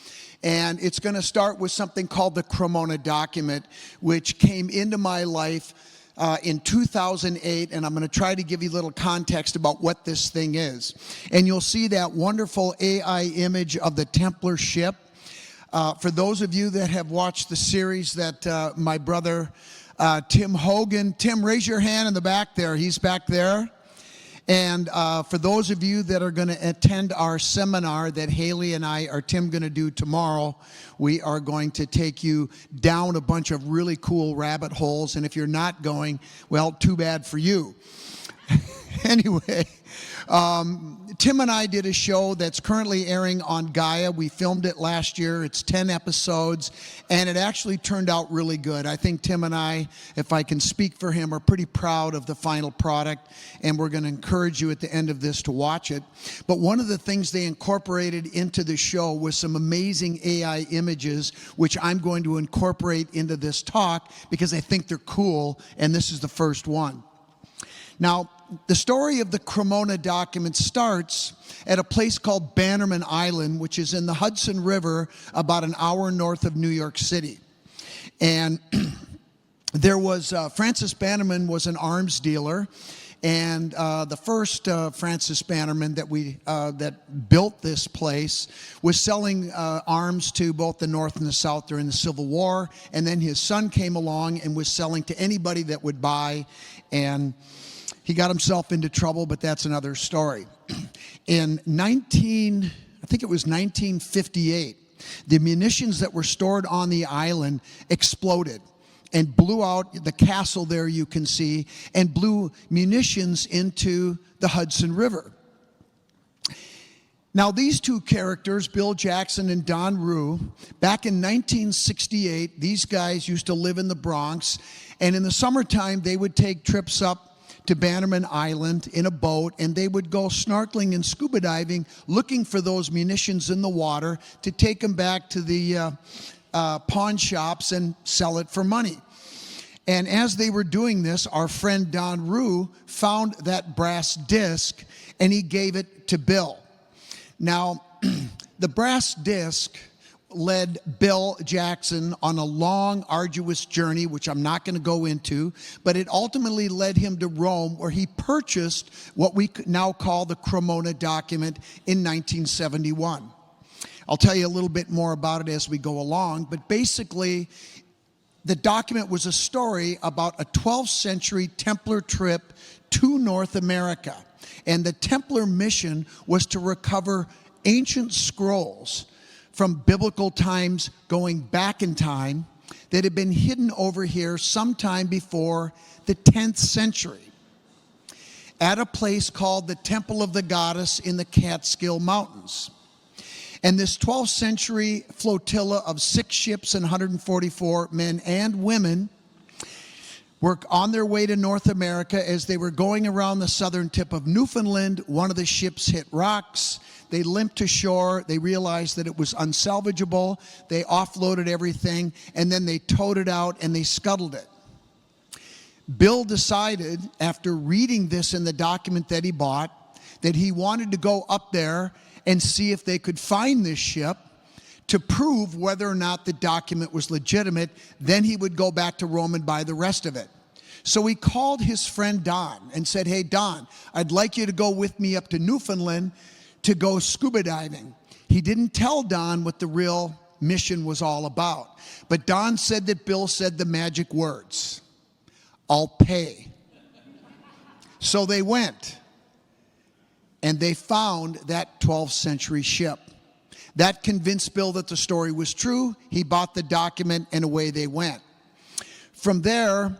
And it's going to start with something called the Cremona document, which came into my life in 2008, and I'm going to try to give you a little context about what this thing is. And you'll see that wonderful AI image of the Templar ship. For those of you that have watched the series that my brother Tim Hogan, Tim, raise your hand in the back there. He's back there. And for those of you that are going to attend our seminar that Hayley and I are going to do tomorrow, we are going to take you down a bunch of really cool rabbit holes. And if you're not going, well, too bad for you. Anyway, Tim and I did a show that's currently airing on Gaia. We filmed it last year. It's 10 episodes, and it actually turned out really good. I think Tim and I, if I can speak for him, are pretty proud of the final product, and we're going to encourage you at the end of this to watch it. But one of the things they incorporated into the show was some amazing AI images, which I'm going to incorporate into this talk because I think they're cool, and this is the first one. Now, the story of the Cremona document starts at a place called Bannerman Island, which is in the Hudson River, about an hour north of New York City. And there was, Francis Bannerman was an arms dealer, And the first Francis Bannerman that built this place was selling arms to both the North and the South during the Civil War. And then his son came along and was selling to anybody that would buy. And he got himself into trouble, but that's another story. In 1958, the munitions that were stored on the island exploded and blew out the castle there, you can see, and blew munitions into the Hudson River. Now, these two characters, Bill Jackson and Don Rue, back in 1968, these guys used to live in the Bronx, and in the summertime, they would take trips up to Bannerman Island in a boat, and they would go snorkeling and scuba diving, looking for those munitions in the water to take them back to the pawn shops and sell it for money. And as they were doing this, our friend Don Rue found that brass disc, and he gave it to Bill. Now, the brass disc led Bill Jackson on a long, arduous journey, which I'm not going to go into, but it ultimately led him to Rome, where he purchased what we now call the Cremona document in 1971. I'll tell you a little bit more about it as we go along, but basically, the document was a story about a 12th century Templar trip to North America. And the Templar mission was to recover ancient scrolls from biblical times going back in time that had been hidden over here sometime before the 10th century at a place called the Temple of the Goddess in the Catskill Mountains. And this 12th century flotilla of 6 ships and 144 men and women were on their way to North America. As they were going around the southern tip of Newfoundland, one of the ships hit rocks. They limped to shore. They realized that it was unsalvageable. They offloaded everything, and then they towed it out and they scuttled it. Bill decided, after reading this in the document that he bought, that he wanted to go up there and see if they could find this ship to prove whether or not the document was legitimate. Then he would go back to Rome and buy the rest of it. So he called his friend Don and said, "Hey, Don, I'd like you to go with me up to Newfoundland to go scuba diving." He didn't tell Don what the real mission was all about. But Don said that Bill said the magic words, "I'll pay." So they went, and they found that 12th century ship. That convinced Bill that the story was true. He bought the document, and away they went. From there,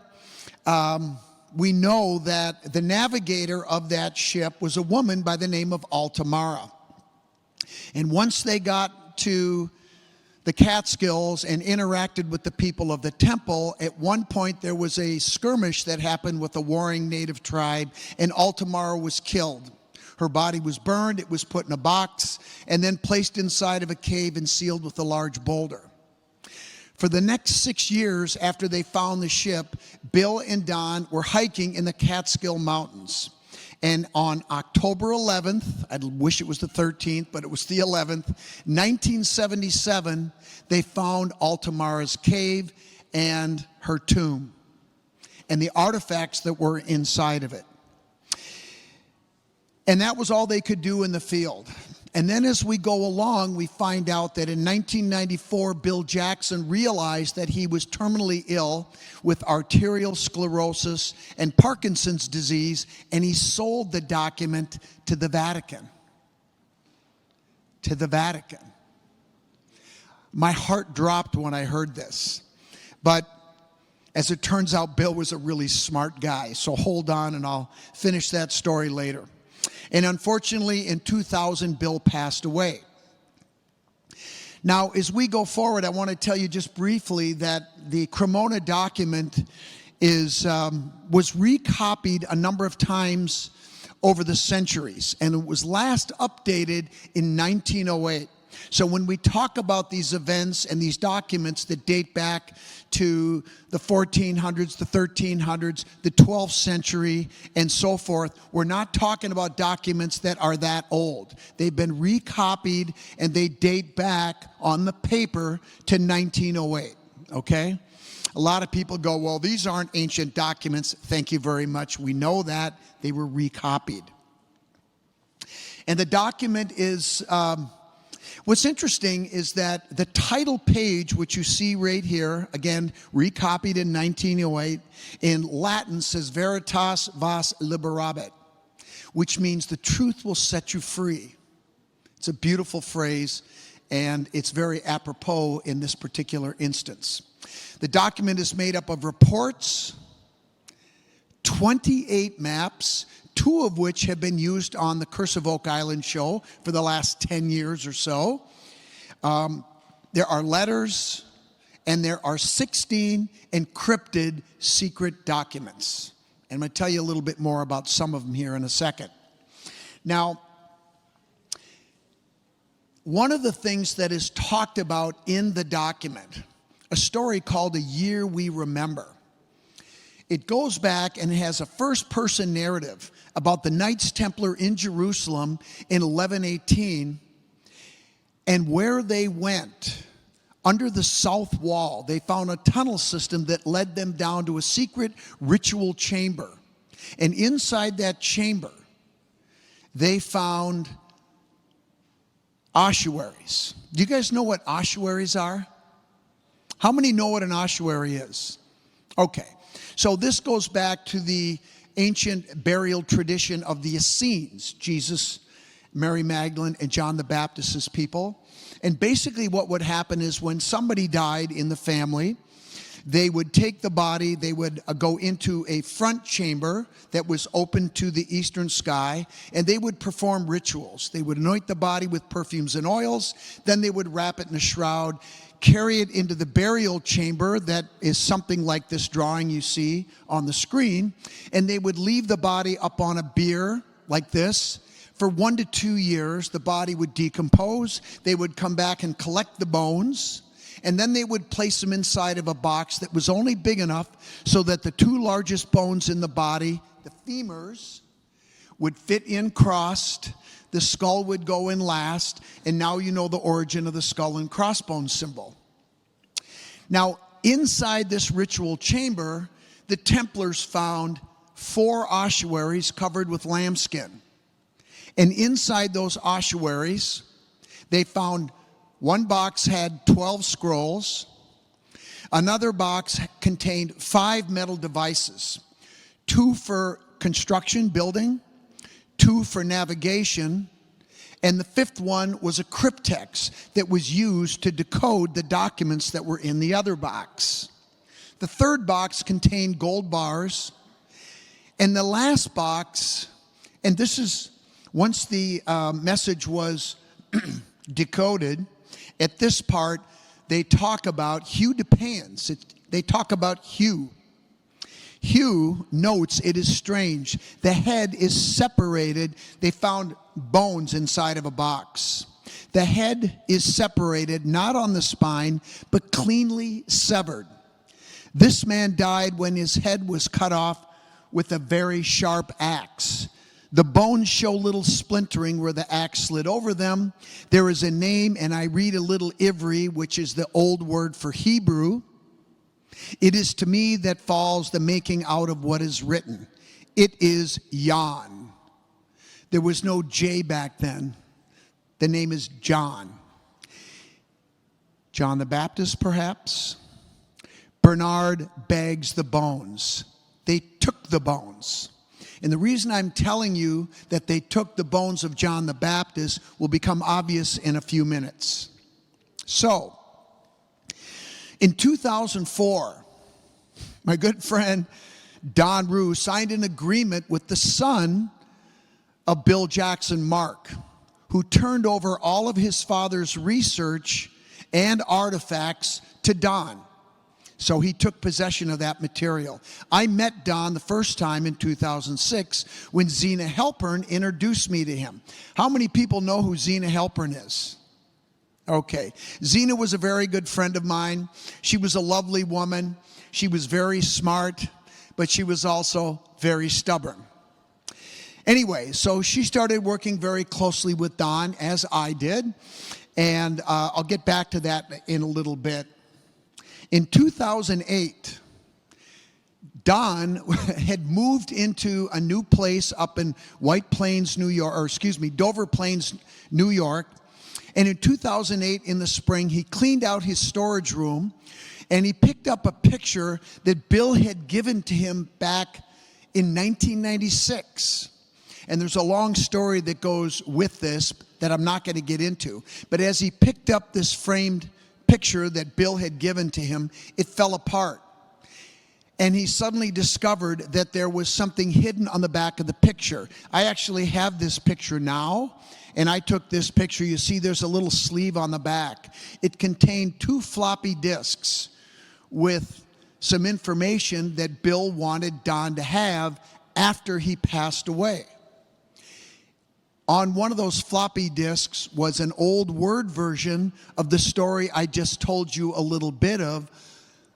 we know that the navigator of that ship was a woman by the name of Altamara. And once they got to the Catskills and interacted with the people of the temple, at one point there was a skirmish that happened with a warring native tribe, and Altamara was killed. Her body was burned, it was put in a box, and then placed inside of a cave and sealed with a large boulder. For the next 6 years after they found the ship, Bill and Don were hiking in the Catskill Mountains. And on October 11th, I wish it was the 13th, but it was the 11th, 1977, they found Altamara's cave and her tomb and the artifacts that were inside of it. And that was all they could do in the field. And then as we go along, we find out that in 1994, Bill Jackson realized that he was terminally ill with arterial sclerosis and Parkinson's disease, and he sold the document to the Vatican. To the Vatican. My heart dropped when I heard this. But as it turns out, Bill was a really smart guy. So hold on, and I'll finish that story later. And unfortunately, in 2000, Bill passed away. Now, as we go forward, I want to tell you just briefly that the Cremona document was recopied a number of times over the centuries, and it was last updated in 1908. So when we talk about these events and these documents that date back to the 1400s, the 1300s, the 12th century, and so forth, we're not talking about documents that are that old. They've been recopied, and they date back on the paper to 1908. okay? A lot of people go, well, these aren't ancient documents. Thank you very much. We know that. They were recopied. And the document is, what's interesting is that the title page, which you see right here, again, recopied in 1908, in Latin says Veritas vos liberabit, which means the truth will set you free. It's a beautiful phrase, and it's very apropos in this particular instance. The document is made up of reports, 28 maps, 2 of which have been used on the Curse of Oak Island show for the last 10 years or so. There are letters, and there are 16 encrypted secret documents. And I'm going to tell you a little bit more about some of them here in a second. Now, one of the things that is talked about in the document, a story called A Year We Remember. It goes back and has a first-person narrative about the Knights Templar in Jerusalem in 1118 and where they went. Under the south wall, they found a tunnel system that led them down to a secret ritual chamber. And inside that chamber, they found ossuaries. Do you guys know what ossuaries are? How many know what an ossuary is? Okay, so this goes back to the ancient burial tradition of the Essenes, Jesus, Mary Magdalene, and John the Baptist's people. And basically what would happen is when somebody died in the family, they would take the body, they would go into a front chamber that was open to the eastern sky, and they would perform rituals. They would anoint the body with perfumes and oils, then they would wrap it in a shroud, carry it into the burial chamber that is something like this drawing you see on the screen, and they would leave the body up on a bier like this. For 1 to 2 years, the body would decompose. They would come back and collect the bones, and then they would place them inside of a box that was only big enough so that the 2 largest bones in the body, the femurs, would fit in crossed. The skull would go in last, and now you know the origin of the skull and crossbones symbol. Now, inside this ritual chamber, the Templars found 4 ossuaries covered with lambskin. And inside those ossuaries, they found one box had 12 scrolls. Another box contained 5 metal devices, 2 for construction, building, 2 for navigation, and the 5th one was a cryptex that was used to decode the documents that were in the other box. The 3rd box contained gold bars, and the last box, and this is once the message was decoded, at this part, they talk about Hugh Depans. They talk about Hugh. Hugh notes it is strange. The head is separated. They found bones inside of a box. The head is separated, not on the spine, but cleanly severed. This man died when his head was cut off with a very sharp axe. The bones show little splintering where the axe slid over them. There is a name, and I read a little Ivri, which is the old word for Hebrew. It is to me that falls the making out of what is written. It is Jan. There was no J back then. The name is John. John the Baptist, perhaps? Bernard bags the bones. They took the bones. And the reason I'm telling you that they took the bones of John the Baptist will become obvious in a few minutes. So, in 2004, my good friend Don Rue signed an agreement with the son of Bill Jackson Mark, who turned over all of his father's research and artifacts to Don. So he took possession of that material. I met Don the first time in 2006 when Zena Halpern introduced me to him. How many people know who Zena Halpern is? Okay. Zena was a very good friend of mine. She was a lovely woman. She was very smart, but she was also very stubborn. Anyway, so she started working very closely with Don, as I did. And I'll get back to that in a little bit. In 2008, Don had moved into a new place up in White Plains, New York, or excuse me, Dover Plains, New York. And in 2008, in the spring, he cleaned out his storage room and he picked up a picture that Bill had given to him back in 1996. And there's a long story that goes with this that I'm not going to get into. But as he picked up this framed picture that Bill had given to him, it fell apart. And he suddenly discovered that there was something hidden on the back of the picture. I actually have this picture now, and I took this picture. You see there's a little sleeve on the back. It contained 2 floppy disks with some information that Bill wanted Don to have after he passed away. On one of those floppy disks was an old Word version of the story I just told you a little bit of,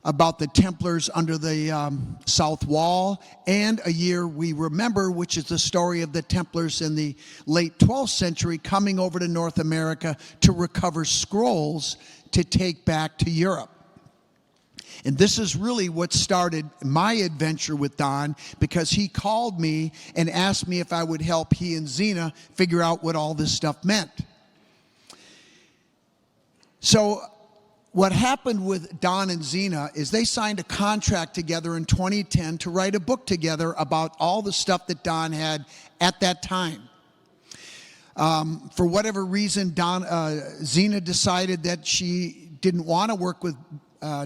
about the Templars under the South Wall, and a year we remember, which is the story of the Templars in the late 12th century coming over to North America to recover scrolls to take back to Europe. And this is really what started my adventure with Don, because he called me and asked me if I would help he and Zena figure out what all this stuff meant. So what happened with Don and Zena is they signed a contract together in 2010 to write a book together about all the stuff that Don had at that time. For whatever reason, Zena decided that she didn't want to work with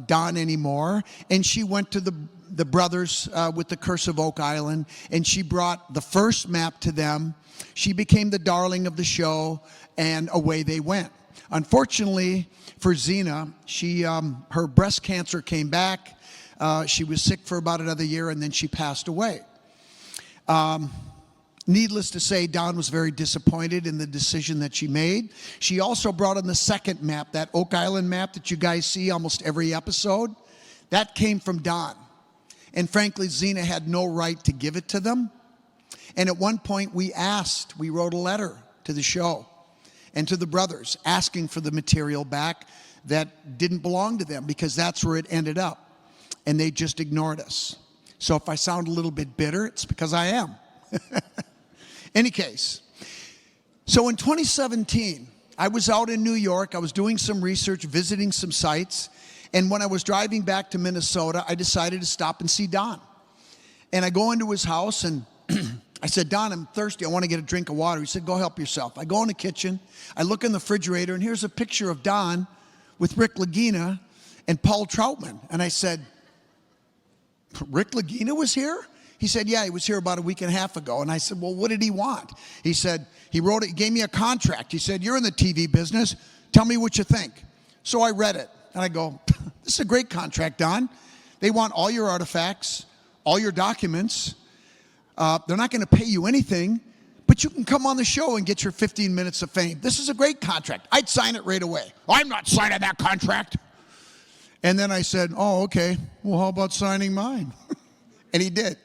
Don anymore, and she went to the brothers with the Curse of Oak Island, and she brought the first map to them. She became the darling of the show, and away they went. Unfortunately for Zena, her breast cancer came back. She was sick for about another year, and then she passed away. Needless to say, Don was very disappointed in the decision that she made. She also brought in the second map, that Oak Island map that you guys see almost every episode. That came from Don. And frankly, Zena had no right to give it to them. And at one point we wrote a letter to the show and to the brothers asking for the material back that didn't belong to them, because that's where it ended up. And they just ignored us. So if I sound a little bit bitter, it's because I am. Any case, so in 2017, I was out in New York. I was doing some research, visiting some sites. And when I was driving back to Minnesota, I decided to stop and see Don. And I go into his house and I said, Don, I'm thirsty. I want to get a drink of water. He said, go help yourself. I go in the kitchen. I look in the refrigerator, and here's a picture of Don with Rick Lagina and Paul Troutman. And I said, Rick Lagina was here? He said, yeah, he was here about a week and a half ago. And I said, well, what did he want? He said, he gave me a contract. He said, you're in the TV business. Tell me what you think. So I read it. And I go, this is a great contract, Don. They want all your artifacts, all your documents. They're not going to pay you anything, but you can come on the show and get your 15 minutes of fame. This is a great contract. I'd sign it right away. I'm not signing that contract. And then I said, oh, okay. Well, how about signing mine? And he did.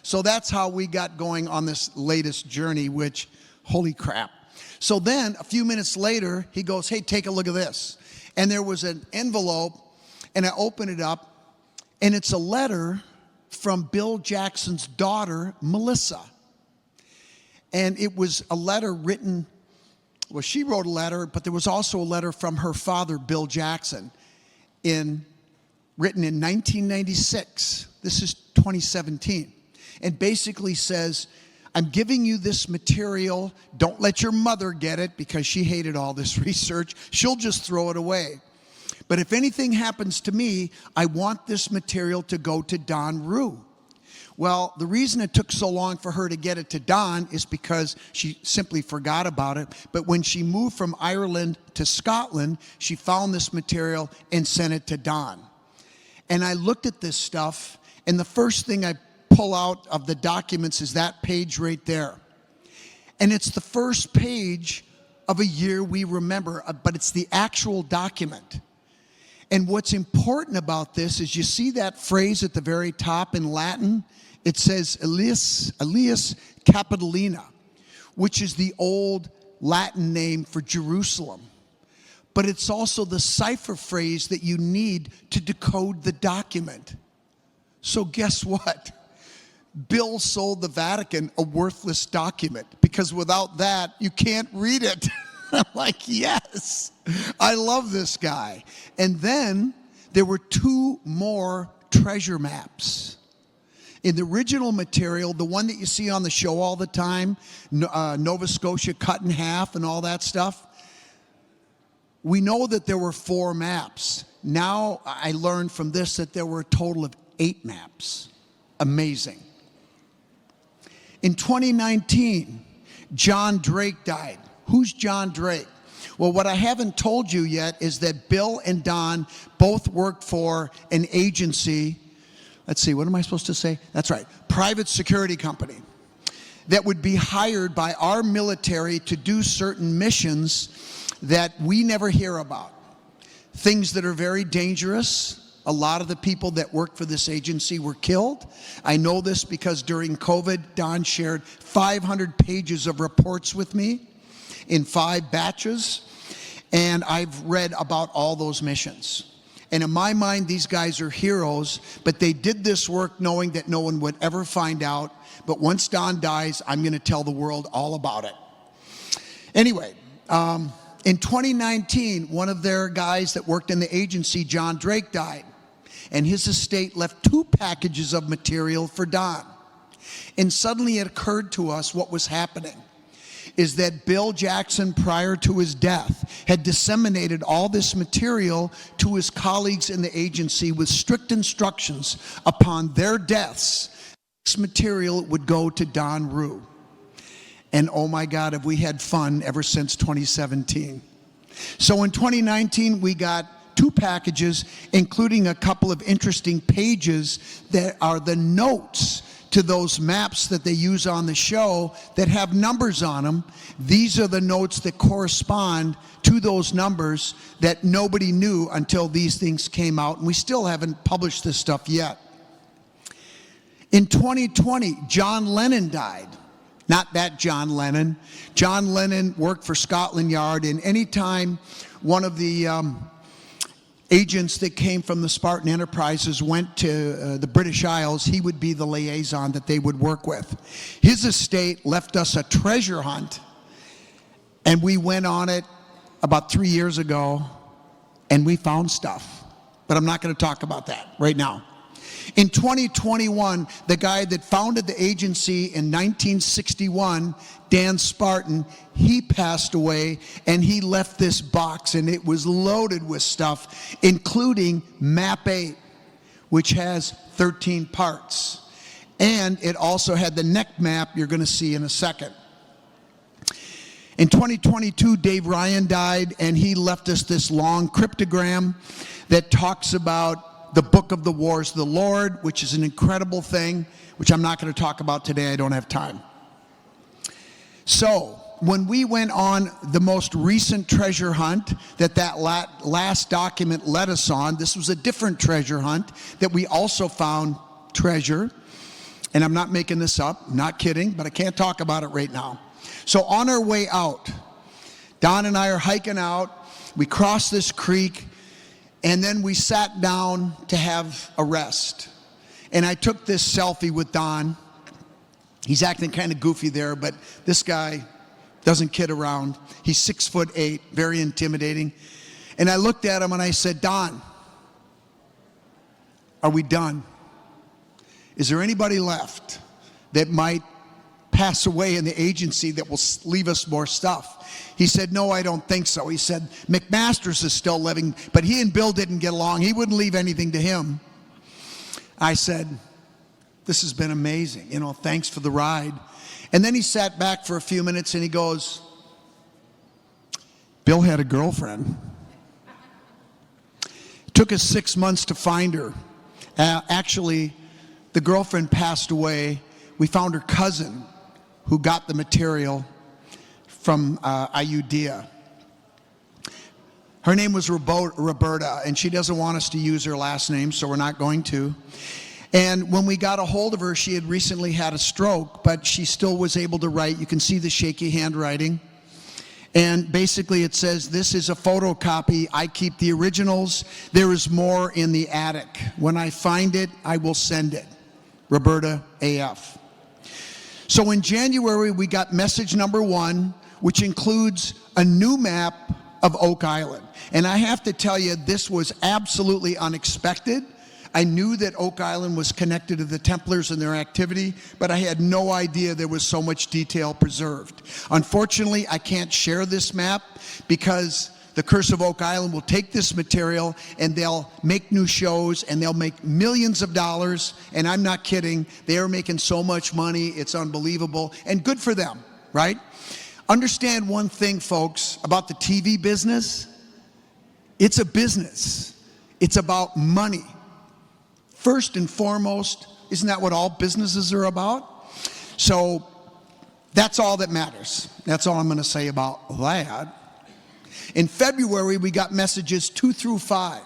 So that's how we got going on this latest journey, which, holy crap. So then a few minutes later, he goes, hey, take a look at this. And there was an envelope, and I opened it up, and it's a letter from Bill Jackson's daughter, Melissa. And it was a letter written, well, she wrote a letter, but there was also a letter from her father, Bill Jackson, written in 1996. This is 2017. And basically says, I'm giving you this material. Don't let your mother get it, because she hated all this research. She'll just throw it away. But if anything happens to me, I want this material to go to Don Rue. Well, the reason it took so long for her to get it to Don is because she simply forgot about it. But when she moved from Ireland to Scotland, she found this material and sent it to Don. And I looked at this stuff, and the first thing I pull out of the documents is that page right there. And it's the first page of a year we remember, but it's the actual document. And what's important about this is you see that phrase at the very top in Latin? It says Elias Capitolina, which is the old Latin name for Jerusalem. but it's also the cipher phrase that you need to decode the document. So guess what? Bill sold the Vatican a worthless document, because without that, you can't read it. I'm like, yes, I love this guy. And then there were 2 more treasure maps. In the original material, the one that you see on the show all the time, Nova Scotia cut in half and all that stuff, we know that there were 4 maps. Now I learned from this that there were a total of 8 maps. Amazing. In 2019, John Drake died. Who's John Drake? Well, what I haven't told you yet is that Bill and Don both worked for an agency. Let's see, what am I supposed to say? That's right, private security company that would be hired by our military to do certain missions that we never hear about. Things that are very dangerous. A lot of the people that worked for this agency were killed. I know this because during COVID, Don shared 500 pages of reports with me in 5 batches, and I've read about all those missions. And in my mind, these guys are heroes, but they did this work knowing that no one would ever find out. But once Don dies, I'm going to tell the world all about it. Anyway, in 2019, one of their guys that worked in the agency, John Drake, died. And his estate left 2 packages of material for Don. And suddenly it occurred to us what was happening is that Bill Jackson, prior to his death, had disseminated all this material to his colleagues in the agency with strict instructions upon their deaths. This material would go to Don Rue. And oh my God, have we had fun ever since 2017. So in 2019, we got 2 packages, including a couple of interesting pages that are the notes to those maps that they use on the show that have numbers on them. These are the notes that correspond to those numbers that nobody knew until these things came out, and we still haven't published this stuff yet. In 2020, John Lennon died. Not that John Lennon. John Lennon worked for Scotland Yard, and anytime one of the agents that came from the Spartan Enterprises went to the British Isles, he would be the liaison that they would work with. His estate left us a treasure hunt, and we went on it about 3 years ago, and we found stuff. But I'm not going to talk about that right now. In 2021, the guy that founded the agency in 1961, Dan Spartan, he passed away, and he left this box, and it was loaded with stuff, including Map 8, which has 13 parts. And it also had the neck map you're going to see in a second. In 2022, Dave Ryan died, and he left us this long cryptogram that talks about the Book of the Wars of the Lord, which is an incredible thing, which I'm not going to talk about today. I don't have time. So when we went on the most recent treasure hunt that last document led us on, this was a different treasure hunt that we also found treasure. And I'm not making this up, I'm not kidding, but I can't talk about it right now. So on our way out, Don and I are hiking out. We crossed this creek, and then we sat down to have a rest. And I took this selfie with Don. He's acting kind of goofy there, but this guy doesn't kid around. He's 6'8", very intimidating. And I looked at him and I said, Don, are we done? Is there anybody left that might pass away in the agency that will leave us more stuff? He said, no, I don't think so. He said, McMasters is still living, but he and Bill didn't get along. He wouldn't leave anything to him. I said, this has been amazing. You know, thanks for the ride. And then he sat back for a few minutes and he goes, Bill had a girlfriend. It took us 6 months to find her. Actually, the girlfriend passed away. We found her cousin who got the material from Iudea. Her name was Roberta, and she doesn't want us to use her last name, so we're not going to. And when we got a hold of her, she had recently had a stroke, but she still was able to write. You can see the shaky handwriting. And basically it says, this is a photocopy. I keep the originals. There is more in the attic. When I find it, I will send it. Roberta AF. So in January, we got message number 1, which includes a new map of Oak Island. And I have to tell you, this was absolutely unexpected. I knew that Oak Island was connected to the Templars and their activity, but I had no idea there was so much detail preserved. Unfortunately, I can't share this map because the Curse of Oak Island will take this material and they'll make new shows and they'll make millions of dollars. And I'm not kidding. They are making so much money. It's unbelievable. And good for them, right? Understand one thing, folks, about the TV business. It's a business. It's about money. First and foremost, isn't that what all businesses are about? So that's all that matters. That's all I'm going to say about that. In February, we got messages 2 through 5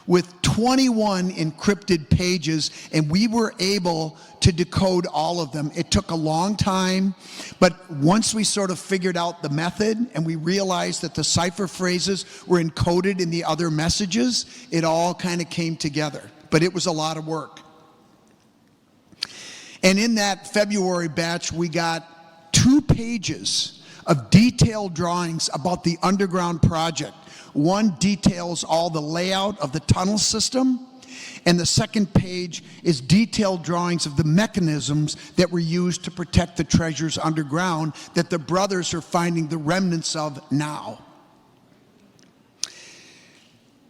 with 21 encrypted pages, and we were able to decode all of them. It took a long time, but once we sort of figured out the method and we realized that the cipher phrases were encoded in the other messages, it all kind of came together. But it was a lot of work. And in that February batch, we got 2 pages of detailed drawings about the underground project. One details all the layout of the tunnel system, and the second page is detailed drawings of the mechanisms that were used to protect the treasures underground that the brothers are finding the remnants of now.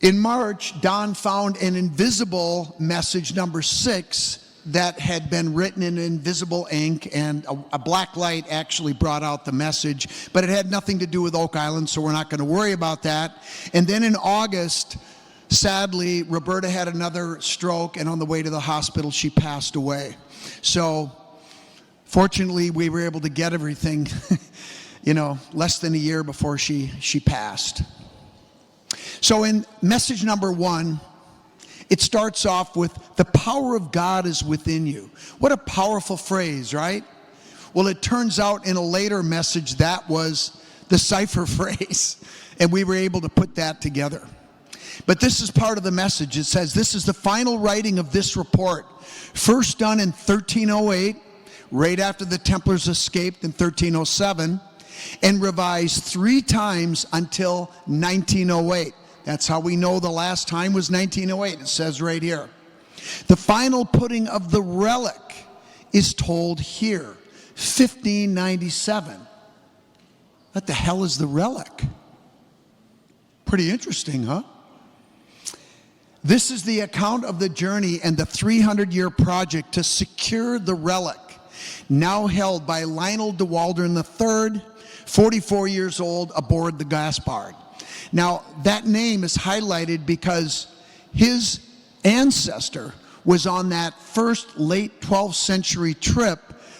In March, Don found an invisible message number 6 that had been written in invisible ink, and a black light actually brought out the message, but it had nothing to do with Oak Island, so we're not going to worry about that. And then in August, sadly, Roberta had another stroke, and on the way to the hospital, she passed away. So fortunately, we were able to get everything, less than a year before she passed. So in message number 1, it starts off with, the power of God is within you. What a powerful phrase, right? Well, it turns out in a later message that was the cipher phrase, and we were able to put that together. But this is part of the message. It says, this is the final writing of this report, first done in 1308, right after the Templars escaped in 1307, and revised 3 times until 1908. That's how we know the last time was 1908. It says right here. The final putting of the relic is told here, 1597. What the hell is the relic? Pretty interesting, huh? This is the account of the journey and the 300-year project to secure the relic, now held by Lionel de Waldron III, 44 years old, aboard the Gaspard. Now, that name is highlighted because his ancestor was on that first late 12th century trip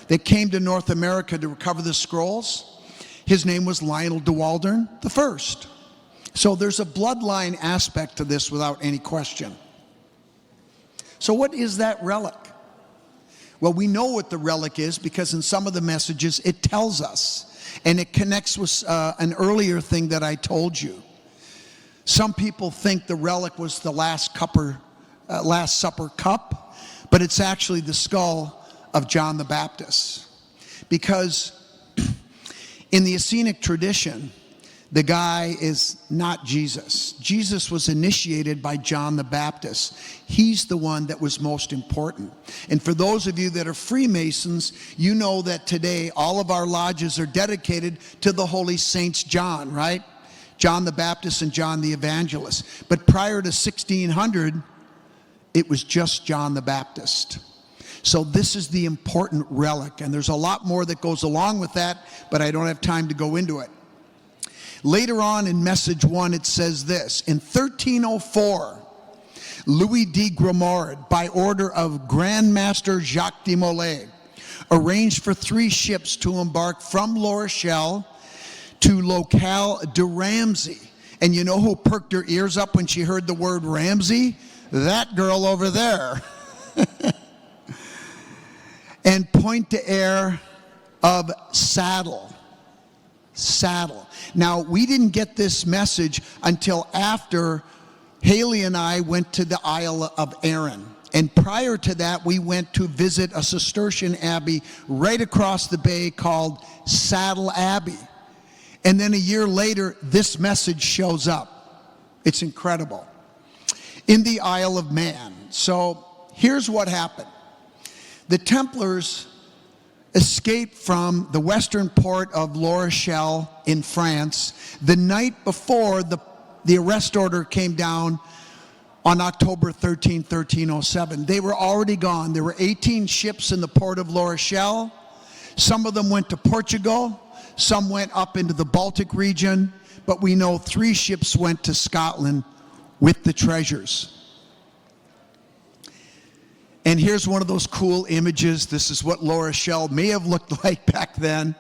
that came to North America to recover the scrolls. His name was Lionel de Waldron I. So there's a bloodline aspect to this without any question. So what is that relic? Well, we know what the relic is because in some of the messages it tells us, and it connects with an earlier thing that I told you. Some people think the relic was the Last Supper cup, but it's actually the skull of John the Baptist. Because in the Essenic tradition, the guy is not Jesus. Jesus was initiated by John the Baptist. He's the one that was most important. And for those of you that are Freemasons, you know that today all of our lodges are dedicated to the Holy Saints John, right? John the Baptist and John the Evangelist. But prior to 1600, it was just John the Baptist. So this is the important relic, and there's a lot more that goes along with that, but I don't have time to go into it. Later on in message 1, it says this: in 1304, Louis de Gromard, by order of Grand Master Jacques de Molay, arranged for 3 ships to embark from La Rochelle to Locale de Ramsey. And you know who perked her ears up when she heard the word Ramsey? That girl over there. And Pointe-d'Aire of Saddle. saddle. Now, we didn't get this message until after Hayley and I went to the Isle of Arran. And prior to that, we went to visit a Cistercian abbey right across the bay called Saddle Abbey. And then a year later, this message shows up. It's incredible. In the Isle of Man. So here's what happened. The Templars escaped from the western port of La Rochelle in France the night before the arrest order came down on October 13, 1307. They were already gone. There were 18 ships in the port of La Rochelle. Some of them went to Portugal. Some went up into the Baltic region. But we know 3 ships went to Scotland with the treasures. And here's one of those cool images. This is what La Rochelle may have looked like back then.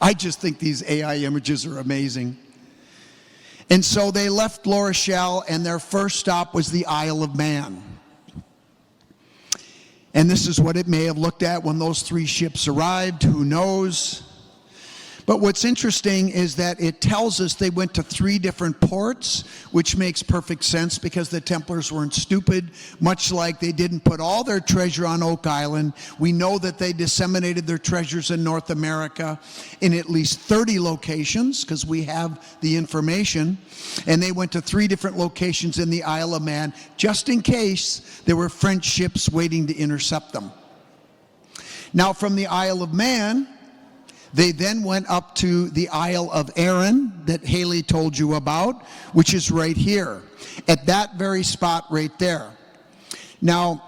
I just think these AI images are amazing. And so they left La Rochelle, and their first stop was the Isle of Man. And this is what it may have looked at when those 3 ships arrived. Who knows? But what's interesting is that it tells us they went to 3 different ports, which makes perfect sense because the Templars weren't stupid, much like they didn't put all their treasure on Oak Island. We know that they disseminated their treasures in North America in at least 30 locations because we have the information. And they went to 3 different locations in the Isle of Man just in case there were French ships waiting to intercept them. Now from the Isle of Man, they then went up to the Isle of Arran that Hayley told you about, which is right here, at that very spot right there. Now,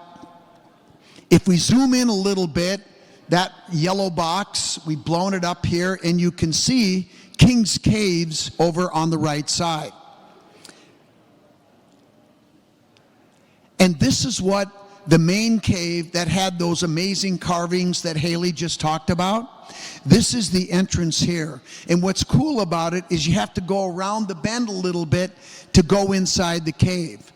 if we zoom in a little bit, that yellow box, we've blown it up here, and you can see King's Caves over on the right side. And this is what the main cave that had those amazing carvings that Hayley just talked about. This is the entrance here. And what's cool about it is you have to go around the bend a little bit to go inside the cave.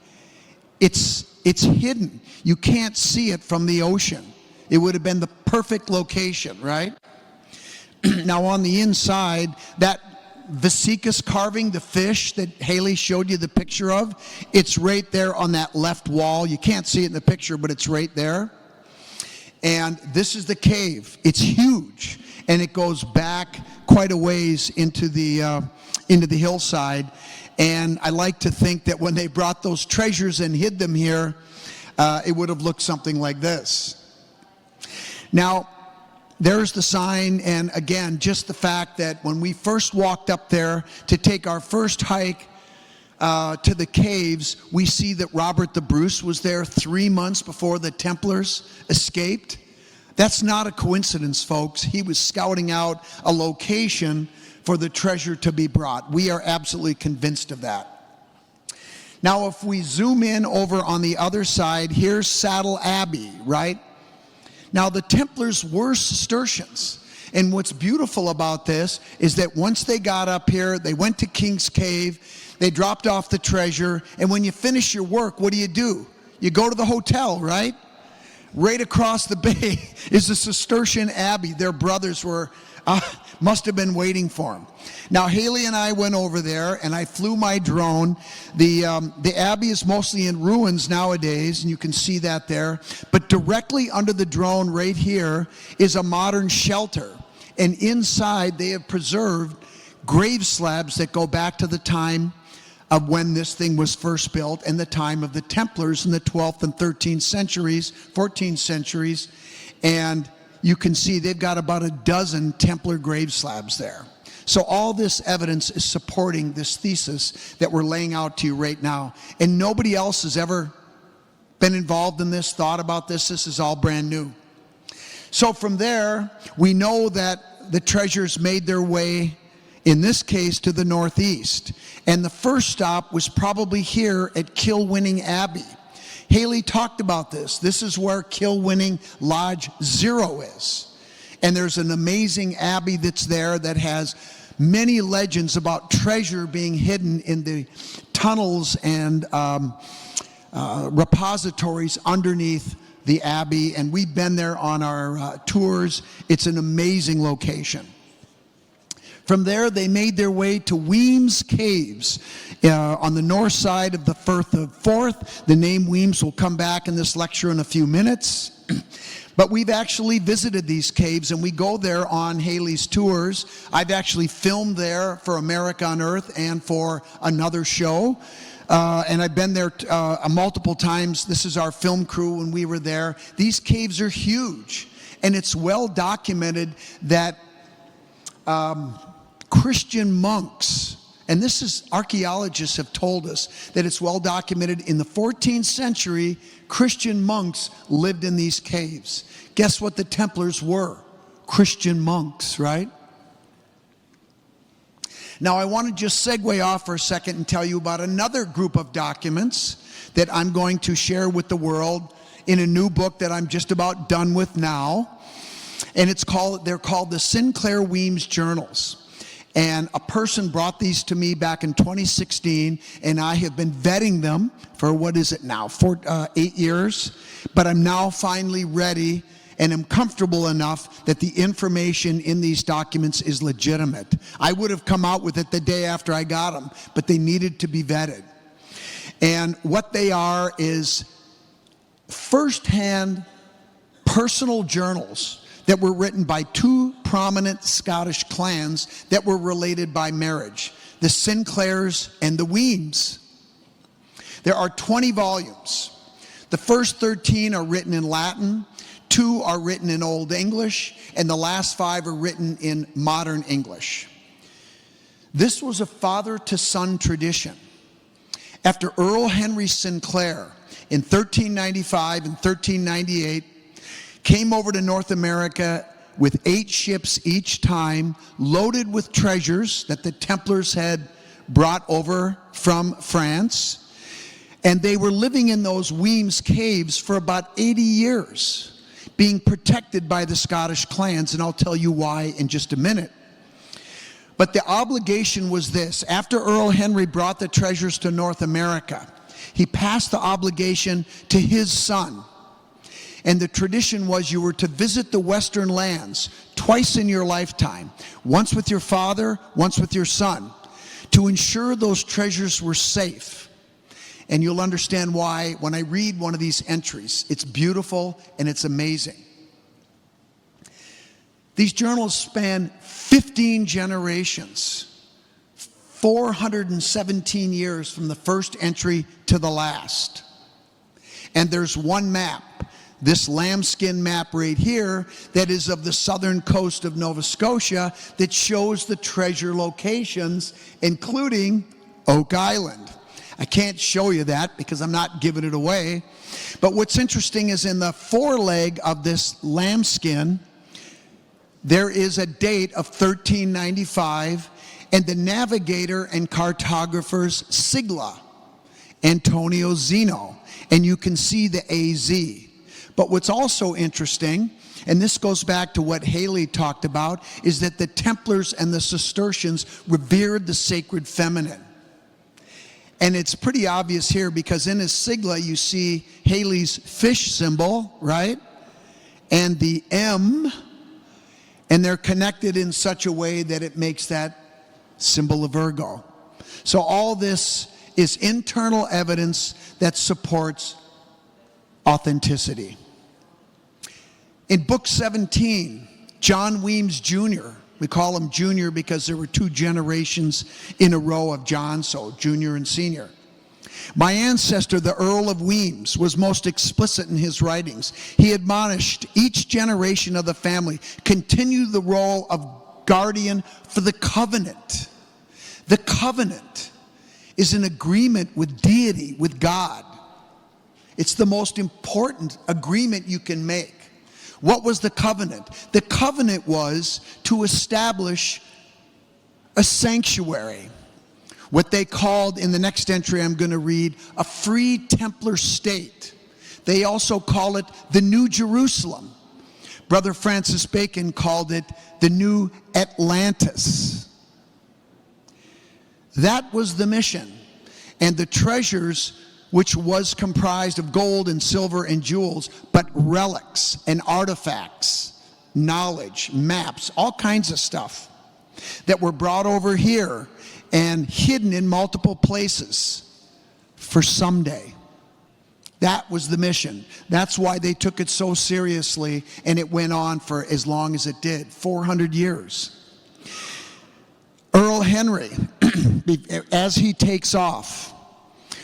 It's hidden. You can't see it from the ocean. It would have been the perfect location, right? Now on the inside, that Vesicus carving, the fish that Hayley showed you the picture of, it's right there on that left wall. You can't see it in the picture, but it's right there. And this is the cave. It's huge, and it goes back quite a ways into the hillside. And I like to think that when they brought those treasures and hid them here, it would have looked something like this. Now, there's the sign, and again, just the fact that when we first walked up there to take our first hike to the caves, we see that Robert the Bruce was there 3 months before the Templars escaped. That's not a coincidence, folks. He was scouting out a location for the treasure to be brought. We are absolutely convinced of that. Now, if we zoom in over on the other side, here's Saddle Abbey, right? Now, the Templars were Cistercians. And what's beautiful about this is that once they got up here, they went to King's Cave, they dropped off the treasure, and when you finish your work, what do? You go to the hotel, right? Right across the bay is the Cistercian Abbey. Their brothers must have been waiting for them. Now, Hayley and I went over there, and I flew my drone. The Abbey is mostly in ruins nowadays, and you can see that there. But directly under the drone right here is a modern shelter. And inside, they have preserved grave slabs that go back to the time of when this thing was first built and the time of the Templars in the 12th and 13th centuries, 14th centuries. And you can see they've got about a dozen Templar grave slabs there. So all this evidence is supporting this thesis that we're laying out to you right now. And nobody else has ever been involved in this, thought about this. This is all brand new. So from there, we know that the treasures made their way, in this case, to the northeast. And the first stop was probably here at Kilwinning Abbey. Hayley talked about this. This is where Kilwinning Lodge 0 is. And there's an amazing abbey that's there that has many legends about treasure being hidden in the tunnels and repositories underneath the abbey. And we've been there on our tours. It's an amazing location. From there, they made their way to Weems Caves on the north side of the Firth of Forth. The name Weems will come back in this lecture in a few minutes. But we've actually visited these caves, and we go there on Hayley's tours. I've actually filmed there for America on Earth and for another show. And I've been there multiple times. This is our film crew when we were there. These caves are huge, and it's well documented that Christian monks, and this is, archaeologists have told us that it's well documented in the 14th century, Christian monks lived in these caves. Guess what the Templars were? Christian monks, right? Now I want to just segue off for a second and tell you about another group of documents that I'm going to share with the world in a new book that I'm just about done with now. And they're called the Sinclair Weems Journals. And a person brought these to me back in 2016, and I have been vetting them for, what is it now, 8 years. But I'm now finally ready and am comfortable enough that the information in these documents is legitimate. I would have come out with it the day after I got them, but they needed to be vetted. And what they are is firsthand personal journals that were written by two prominent Scottish clans that were related by marriage, the Sinclairs and the Weems. There are 20 volumes. The first 13 are written in Latin, 2 are written in Old English, and the last 5 are written in modern English. This was a father-to-son tradition. After Earl Henry Sinclair in 1395 and 1398 came over to North America with 8 ships each time, loaded with treasures that the Templars had brought over from France. And they were living in those Weems caves for about 80 years, being protected by the Scottish clans, and I'll tell you why in just a minute. But the obligation was this: after Earl Henry brought the treasures to North America, he passed the obligation to his son. And the tradition was you were to visit the Western lands twice in your lifetime, once with your father, once with your son, to ensure those treasures were safe. And you'll understand why when I read one of these entries. It's beautiful and it's amazing. These journals span 15 generations, 417 years from the first entry to the last. And there's one map, this lambskin map right here, that is of the southern coast of Nova Scotia, that shows the treasure locations, including Oak Island. I can't show you that because I'm not giving it away. But what's interesting is in the foreleg of this lambskin, there is a date of 1395 and the navigator and cartographer's sigla, Antonio Zeno. And you can see the AZ. But what's also interesting, and this goes back to what Hayley talked about, is that the Templars and the Cistercians revered the sacred feminine. And it's pretty obvious here because in his sigla you see Hayley's fish symbol, right? And the M, and they're connected in such a way that it makes that symbol of Virgo. So all this is internal evidence that supports authenticity. In book 17, John Weems Jr., we call him Junior because there were 2 generations in a row of John, so Junior and Senior. My ancestor, the Earl of Weems, was most explicit in his writings. He admonished each generation of the family, continue the role of guardian for the covenant. The covenant is an agreement with deity, with God. It's the most important agreement you can make. What was the covenant? The covenant was to establish a sanctuary, what they called, in the next entry I'm going to read, a free Templar state. They also call it the New Jerusalem. Brother Francis Bacon called it the New Atlantis. That was the mission. And the treasures, which was comprised of gold and silver and jewels, but relics and artifacts, knowledge, maps, all kinds of stuff. that were brought over here and hidden in multiple places for someday. That was the mission. That's why they took it so seriously, and it went on for as long as it did, 400 years. Earl Henry, as he takes off,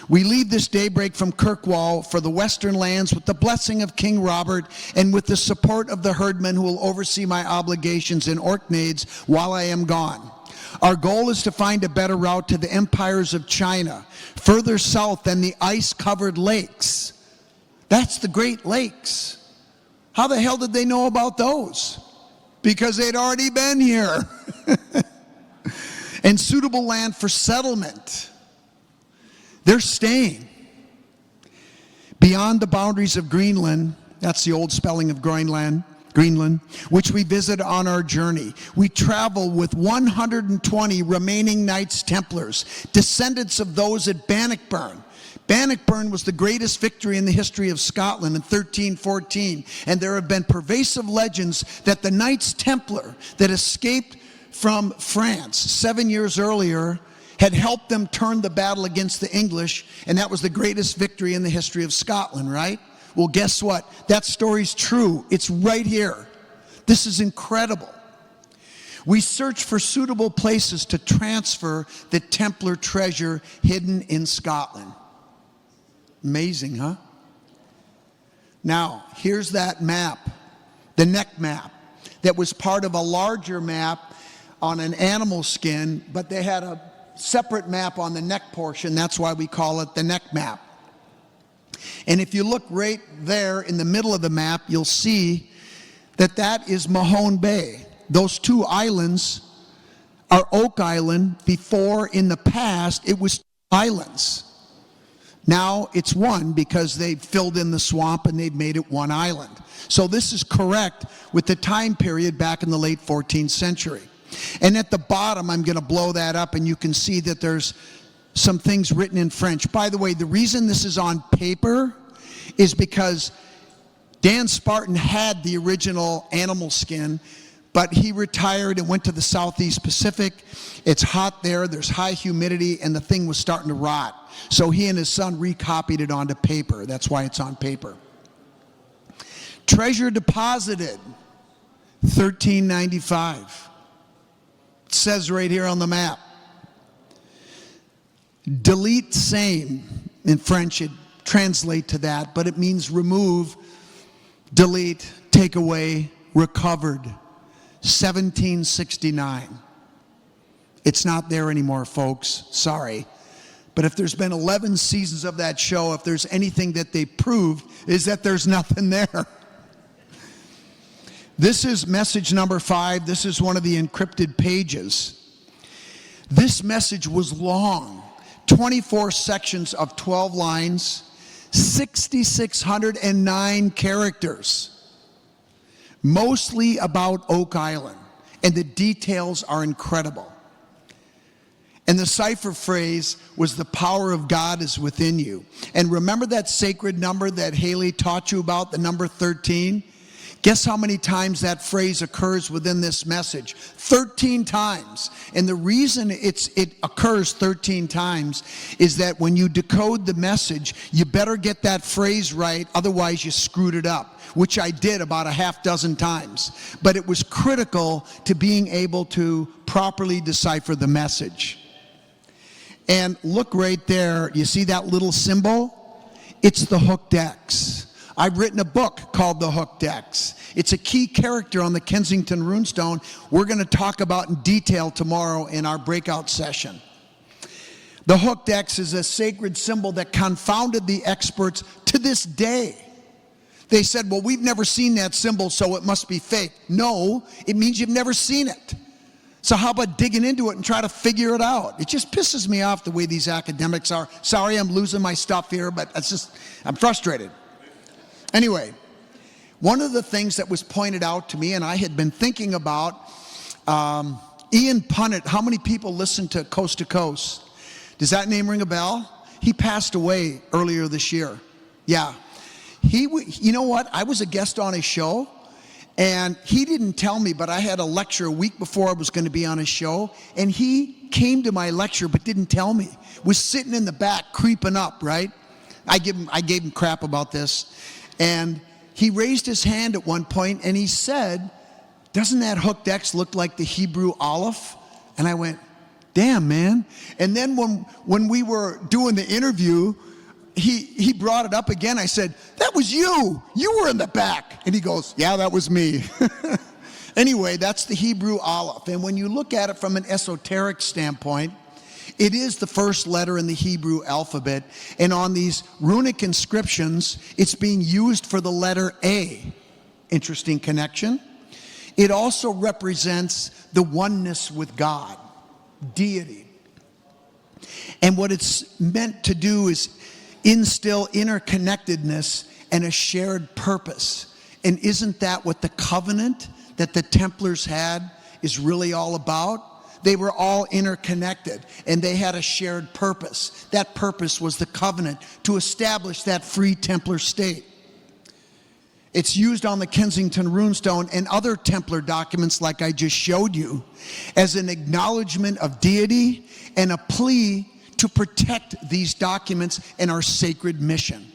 we leave this daybreak from Kirkwall for the western lands with the blessing of King Robert and with the support of the herdmen who will oversee my obligations in Orkney's while I am gone. Our goal is to find a better route to the empires of China, further south than the ice-covered lakes. That's the Great Lakes. How the hell did they know about those? Because they'd already been here. And suitable land for settlement. They're staying. Beyond the boundaries of Greenland, that's the old spelling of Greenland, which we visit on our journey. We travel with 120 remaining Knights Templars, descendants of those at Bannockburn. Bannockburn was the greatest victory in the history of Scotland in 1314, and there have been pervasive legends that the Knights Templar that escaped from France 7 years earlier had helped them turn the battle against the English, and that was the greatest victory in the history of Scotland, right? Well, guess what? That story's true. It's right here. This is incredible. We search for suitable places to transfer the Templar treasure hidden in Scotland. Amazing, huh? Now, here's that map, the neck map, that was part of a larger map on an animal skin, but they had a separate map on the neck portion. That's why we call it the neck map. And if you look right there in the middle of the map, you'll see that that is Mahone Bay. Those two islands are Oak Island. Before, in the past, it was two islands. Now it's one because they filled in the swamp and they've made it one island. So this is correct with the time period back in the late 14th century. And at the bottom, I'm going to blow that up, and you can see that there's some things written in French. By the way, the reason this is on paper is because Dan Spartan had the original animal skin, but he retired and went to the Southeast Pacific. It's hot there, there's high humidity, and the thing was starting to rot. So he and his son recopied it onto paper. That's why it's on paper. Treasure deposited, 1395. It says right here on the map. Delete same. In French, it translates to that, but it means remove, delete, take away, recovered. 1769. It's not there anymore, folks. Sorry. But if there's been 11 seasons of that show, if there's anything that they proved, is that there's nothing there. This is message number 5. This is one of the encrypted pages. This message was long, 24 sections of 12 lines, 6,609 characters, mostly about Oak Island, and the details are incredible. And the cipher phrase was, the power of God is within you. And remember that sacred number that Hayley taught you about, the number 13? Guess how many times that phrase occurs within this message? 13 times. And the reason it occurs 13 times is that when you decode the message, you better get that phrase right, otherwise you screwed it up, which I did about a half dozen times. But it was critical to being able to properly decipher the message. And look right there, you see that little symbol? It's the hooked X. I've written a book called The Hooked X. It's a key character on the Kensington runestone we're going to talk about in detail tomorrow in our breakout session. The hooked X is a sacred symbol that confounded the experts to this day. They said, well, we've never seen that symbol, so it must be fake. No, it means you've never seen it. So how about digging into it and try to figure it out? It just pisses me off the way these academics are. Sorry, I'm losing my stuff here, but it's just, I'm frustrated. Anyway, one of the things that was pointed out to me, and I had been thinking about, Ian Punnett. How many people listen to Coast to Coast? Does that name ring a bell? He passed away earlier this year. Yeah. You know what? I was a guest on his show, And he didn't tell me, but I had a lecture a week before I was going to be on his show, and he came to my lecture but didn't tell me. Was sitting in the back creeping up, right? I gave him crap about this. And he raised his hand at one point and he said, "Doesn't that hooked X look like the Hebrew Aleph?" And I went, "Damn, man." And then when we were doing the interview, he brought it up again. I said, "That was you. You were in the back." And he goes, "Yeah, that was me." Anyway, that's the Hebrew Aleph. And when you look at it from an esoteric standpoint, it is the first letter in the Hebrew alphabet. And on these runic inscriptions, it's being used for the letter A. Interesting connection. It also represents the oneness with God, deity. And what it's meant to do is instill interconnectedness and a shared purpose. And isn't that what the covenant that the Templars had is really all about? They were all interconnected and they had a shared purpose. That purpose was the covenant to establish that free Templar state. It's used on the Kensington runestone and other Templar documents like I just showed you as an acknowledgement of deity and a plea to protect these documents and our sacred mission.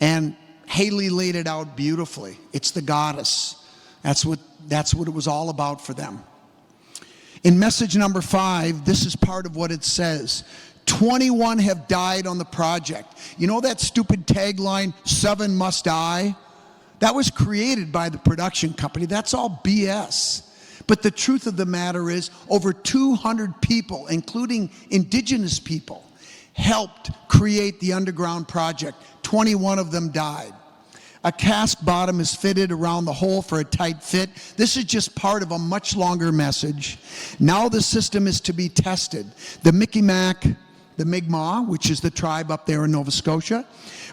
And Hayley laid it out beautifully. It's the goddess. That's what it was all about for them. In message number 5, this is part of what it says. 21 have died on the project. You know that stupid tagline, 7 must die? That was created by the production company. That's all BS. But the truth of the matter is over 200 people, including indigenous people, helped create the underground project. 21 of them died. A cask bottom is fitted around the hole for a tight fit. This is just part of a much longer message. Now the system is to be tested. The the Mi'kmaq, which is the tribe up there in Nova Scotia,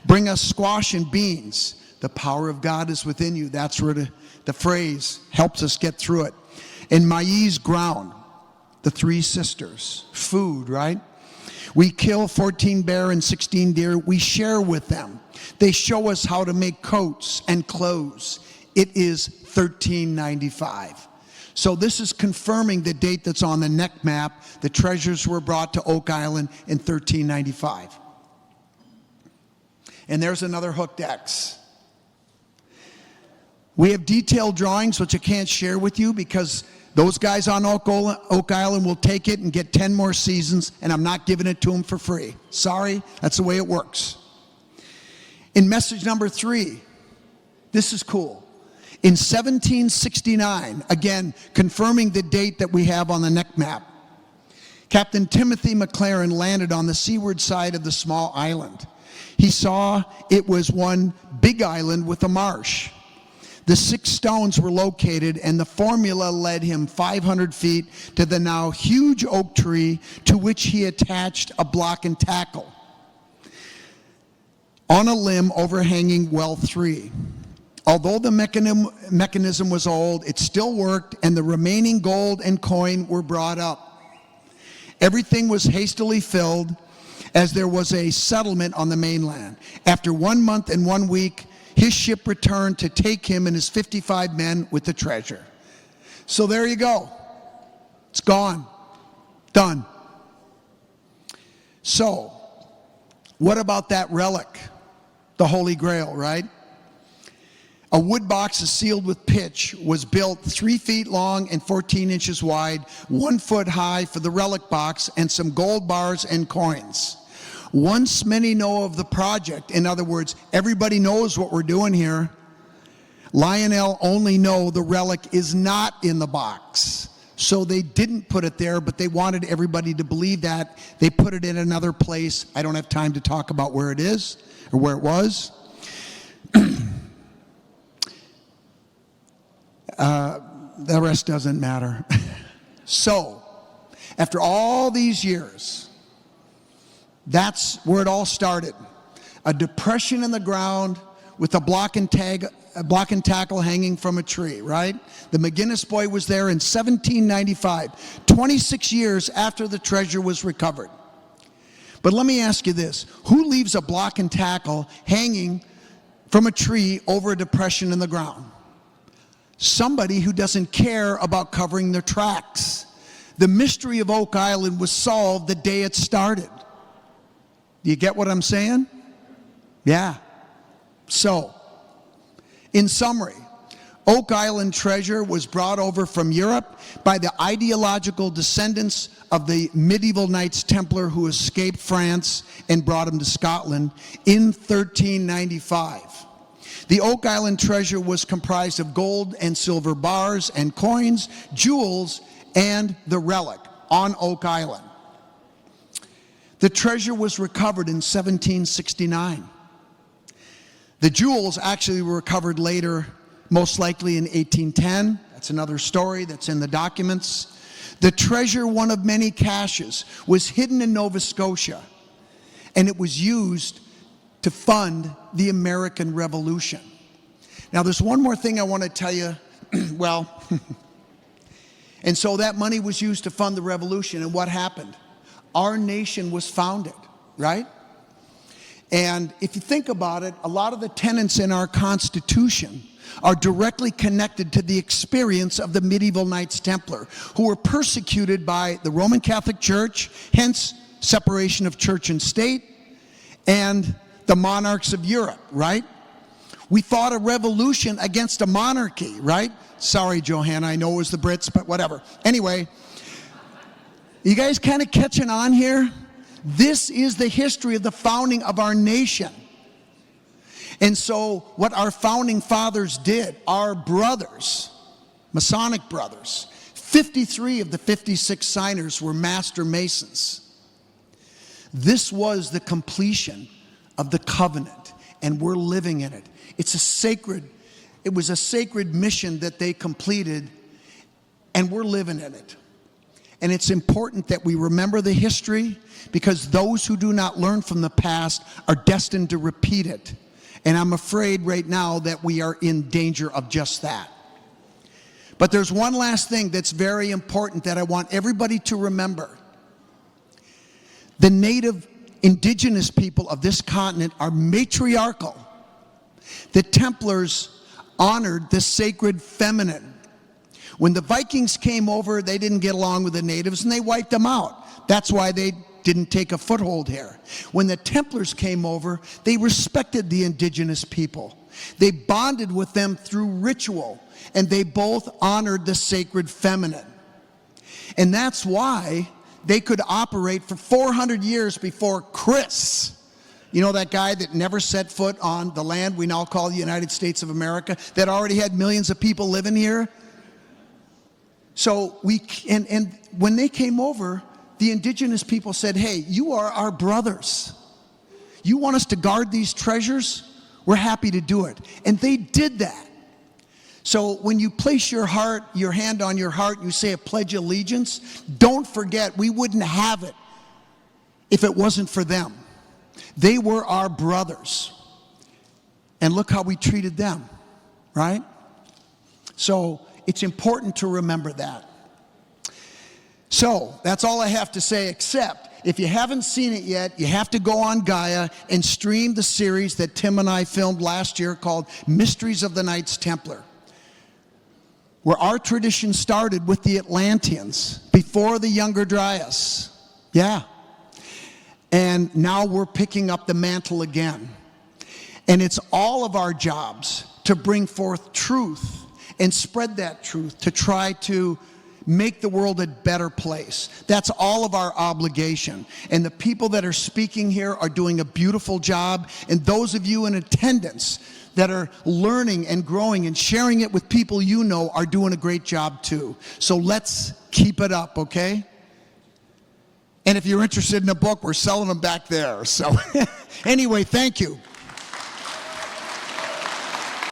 bring us squash and beans. The power of God is within you. That's where the phrase helps us get through it. And maize ground, the 3 sisters, food, right? We kill 14 bear and 16 deer. We share with them. They show us how to make coats and clothes. It is 1395. So this is confirming the date that's on the neck map. The treasures were brought to Oak Island in 1395. And there's another hooked X. We have detailed drawings, which I can't share with you because those guys on Oak Island will take it and get 10 more seasons, and I'm not giving it to them for free. Sorry, that's the way it works. In message number 3, this is cool. In 1769, again, confirming the date that we have on the neck map, Captain Timothy McLaren landed on the seaward side of the small island. He saw it was one big island with a marsh. The 6 stones were located, and the formula led him 500 feet to the now huge oak tree to which he attached a block and tackle on a limb overhanging well 3. Although the mechanism was old, it still worked, and the remaining gold and coin were brought up. Everything was hastily filled as there was a settlement on the mainland. After 1 month and 1 week, his ship returned to take him and his 55 men with the treasure. So there you go. It's gone. Done. So, what about that relic? The Holy Grail, right? A wood box is sealed with pitch, was built 3 feet long and 14 inches wide, 1 foot high for the relic box, and some gold bars and coins. Once many know of the project, in other words, everybody knows what we're doing here, Lionel only know the relic is not in the box. So they didn't put it there, but they wanted everybody to believe that. They put it in another place. I don't have time to talk about where it is or where it was. The rest doesn't matter. So, after all these years, that's where it all started. A depression in the ground with a block and tackle hanging from a tree, right? The McGinnis boy was there in 1795, 26 years after the treasure was recovered. But let me ask you this. Who leaves a block and tackle hanging from a tree over a depression in the ground? somebody who doesn't care about covering their tracks. The mystery of Oak Island was solved the day it started. Do you get what I'm saying? Yeah. So, in summary, Oak Island treasure was brought over from Europe by the ideological descendants of the medieval Knights Templar who escaped France and brought them to Scotland in 1395. The Oak Island treasure was comprised of gold and silver bars and coins, jewels, and the relic on Oak Island. The treasure was recovered in 1769. The jewels actually were recovered later, most likely in 1810. That's another story that's in the documents. The treasure, one of many caches, was hidden in Nova Scotia, and it was used to fund the American Revolution. Now, there's one more thing I want to tell you. Well, and so that money was used to fund the revolution, and what happened? Our nation was founded, right? And if you think about it, a lot of the tenets in our Constitution are directly connected to the experience of the medieval Knights Templar, who were persecuted by the Roman Catholic Church, hence separation of church and state, and the monarchs of Europe, right? We fought a revolution against a monarchy, right? Sorry, Johanna, I know it was the Brits, but whatever. Anyway, you guys kind of catching on here? This is the history of the founding of our nation. And so what our founding fathers did, our brothers, Masonic brothers, 53 of the 56 signers were master masons. This was the completion of the covenant, and we're living in it. It was a sacred mission that they completed, and we're living in it. And it's important that we remember the history, because those who do not learn from the past are destined to repeat it. And I'm afraid right now that we are in danger of just that. But there's one last thing that's very important that I want everybody to remember. The native indigenous people of this continent are matriarchal. The Templars honored the sacred feminine. When the Vikings came over, they didn't get along with the natives and they wiped them out. That's why they didn't take a foothold here. When the Templars came over, they respected the indigenous people. They bonded with them through ritual, and they both honored the sacred feminine. And that's why they could operate for 400 years before Chris, you know, that guy that never set foot on the land we now call the United States of America, that already had millions of people living here. So and when they came over, the indigenous people said, hey, you are our brothers. You want us to guard these treasures? We're happy to do it. And they did that. So when you place your hand on your heart, and you say a pledge of allegiance, don't forget, we wouldn't have it if it wasn't for them. They were our brothers. And look how we treated them, right? So it's important to remember that. So that's all I have to say, except if you haven't seen it yet, you have to go on Gaia and stream the series that Tim and I filmed last year called Mysteries of the Knights Templar, where our tradition started with the Atlanteans before the Younger Dryas. Yeah. And now we're picking up the mantle again. And it's all of our jobs to bring forth truth and spread that truth, to try to make the world a better place. That's all of our obligation. And the people that are speaking here are doing a beautiful job. And those of you in attendance that are learning and growing and sharing it with people you know are doing a great job too. So let's keep it up, okay? And if you're interested in a book, we're selling them back there. So anyway, thank you.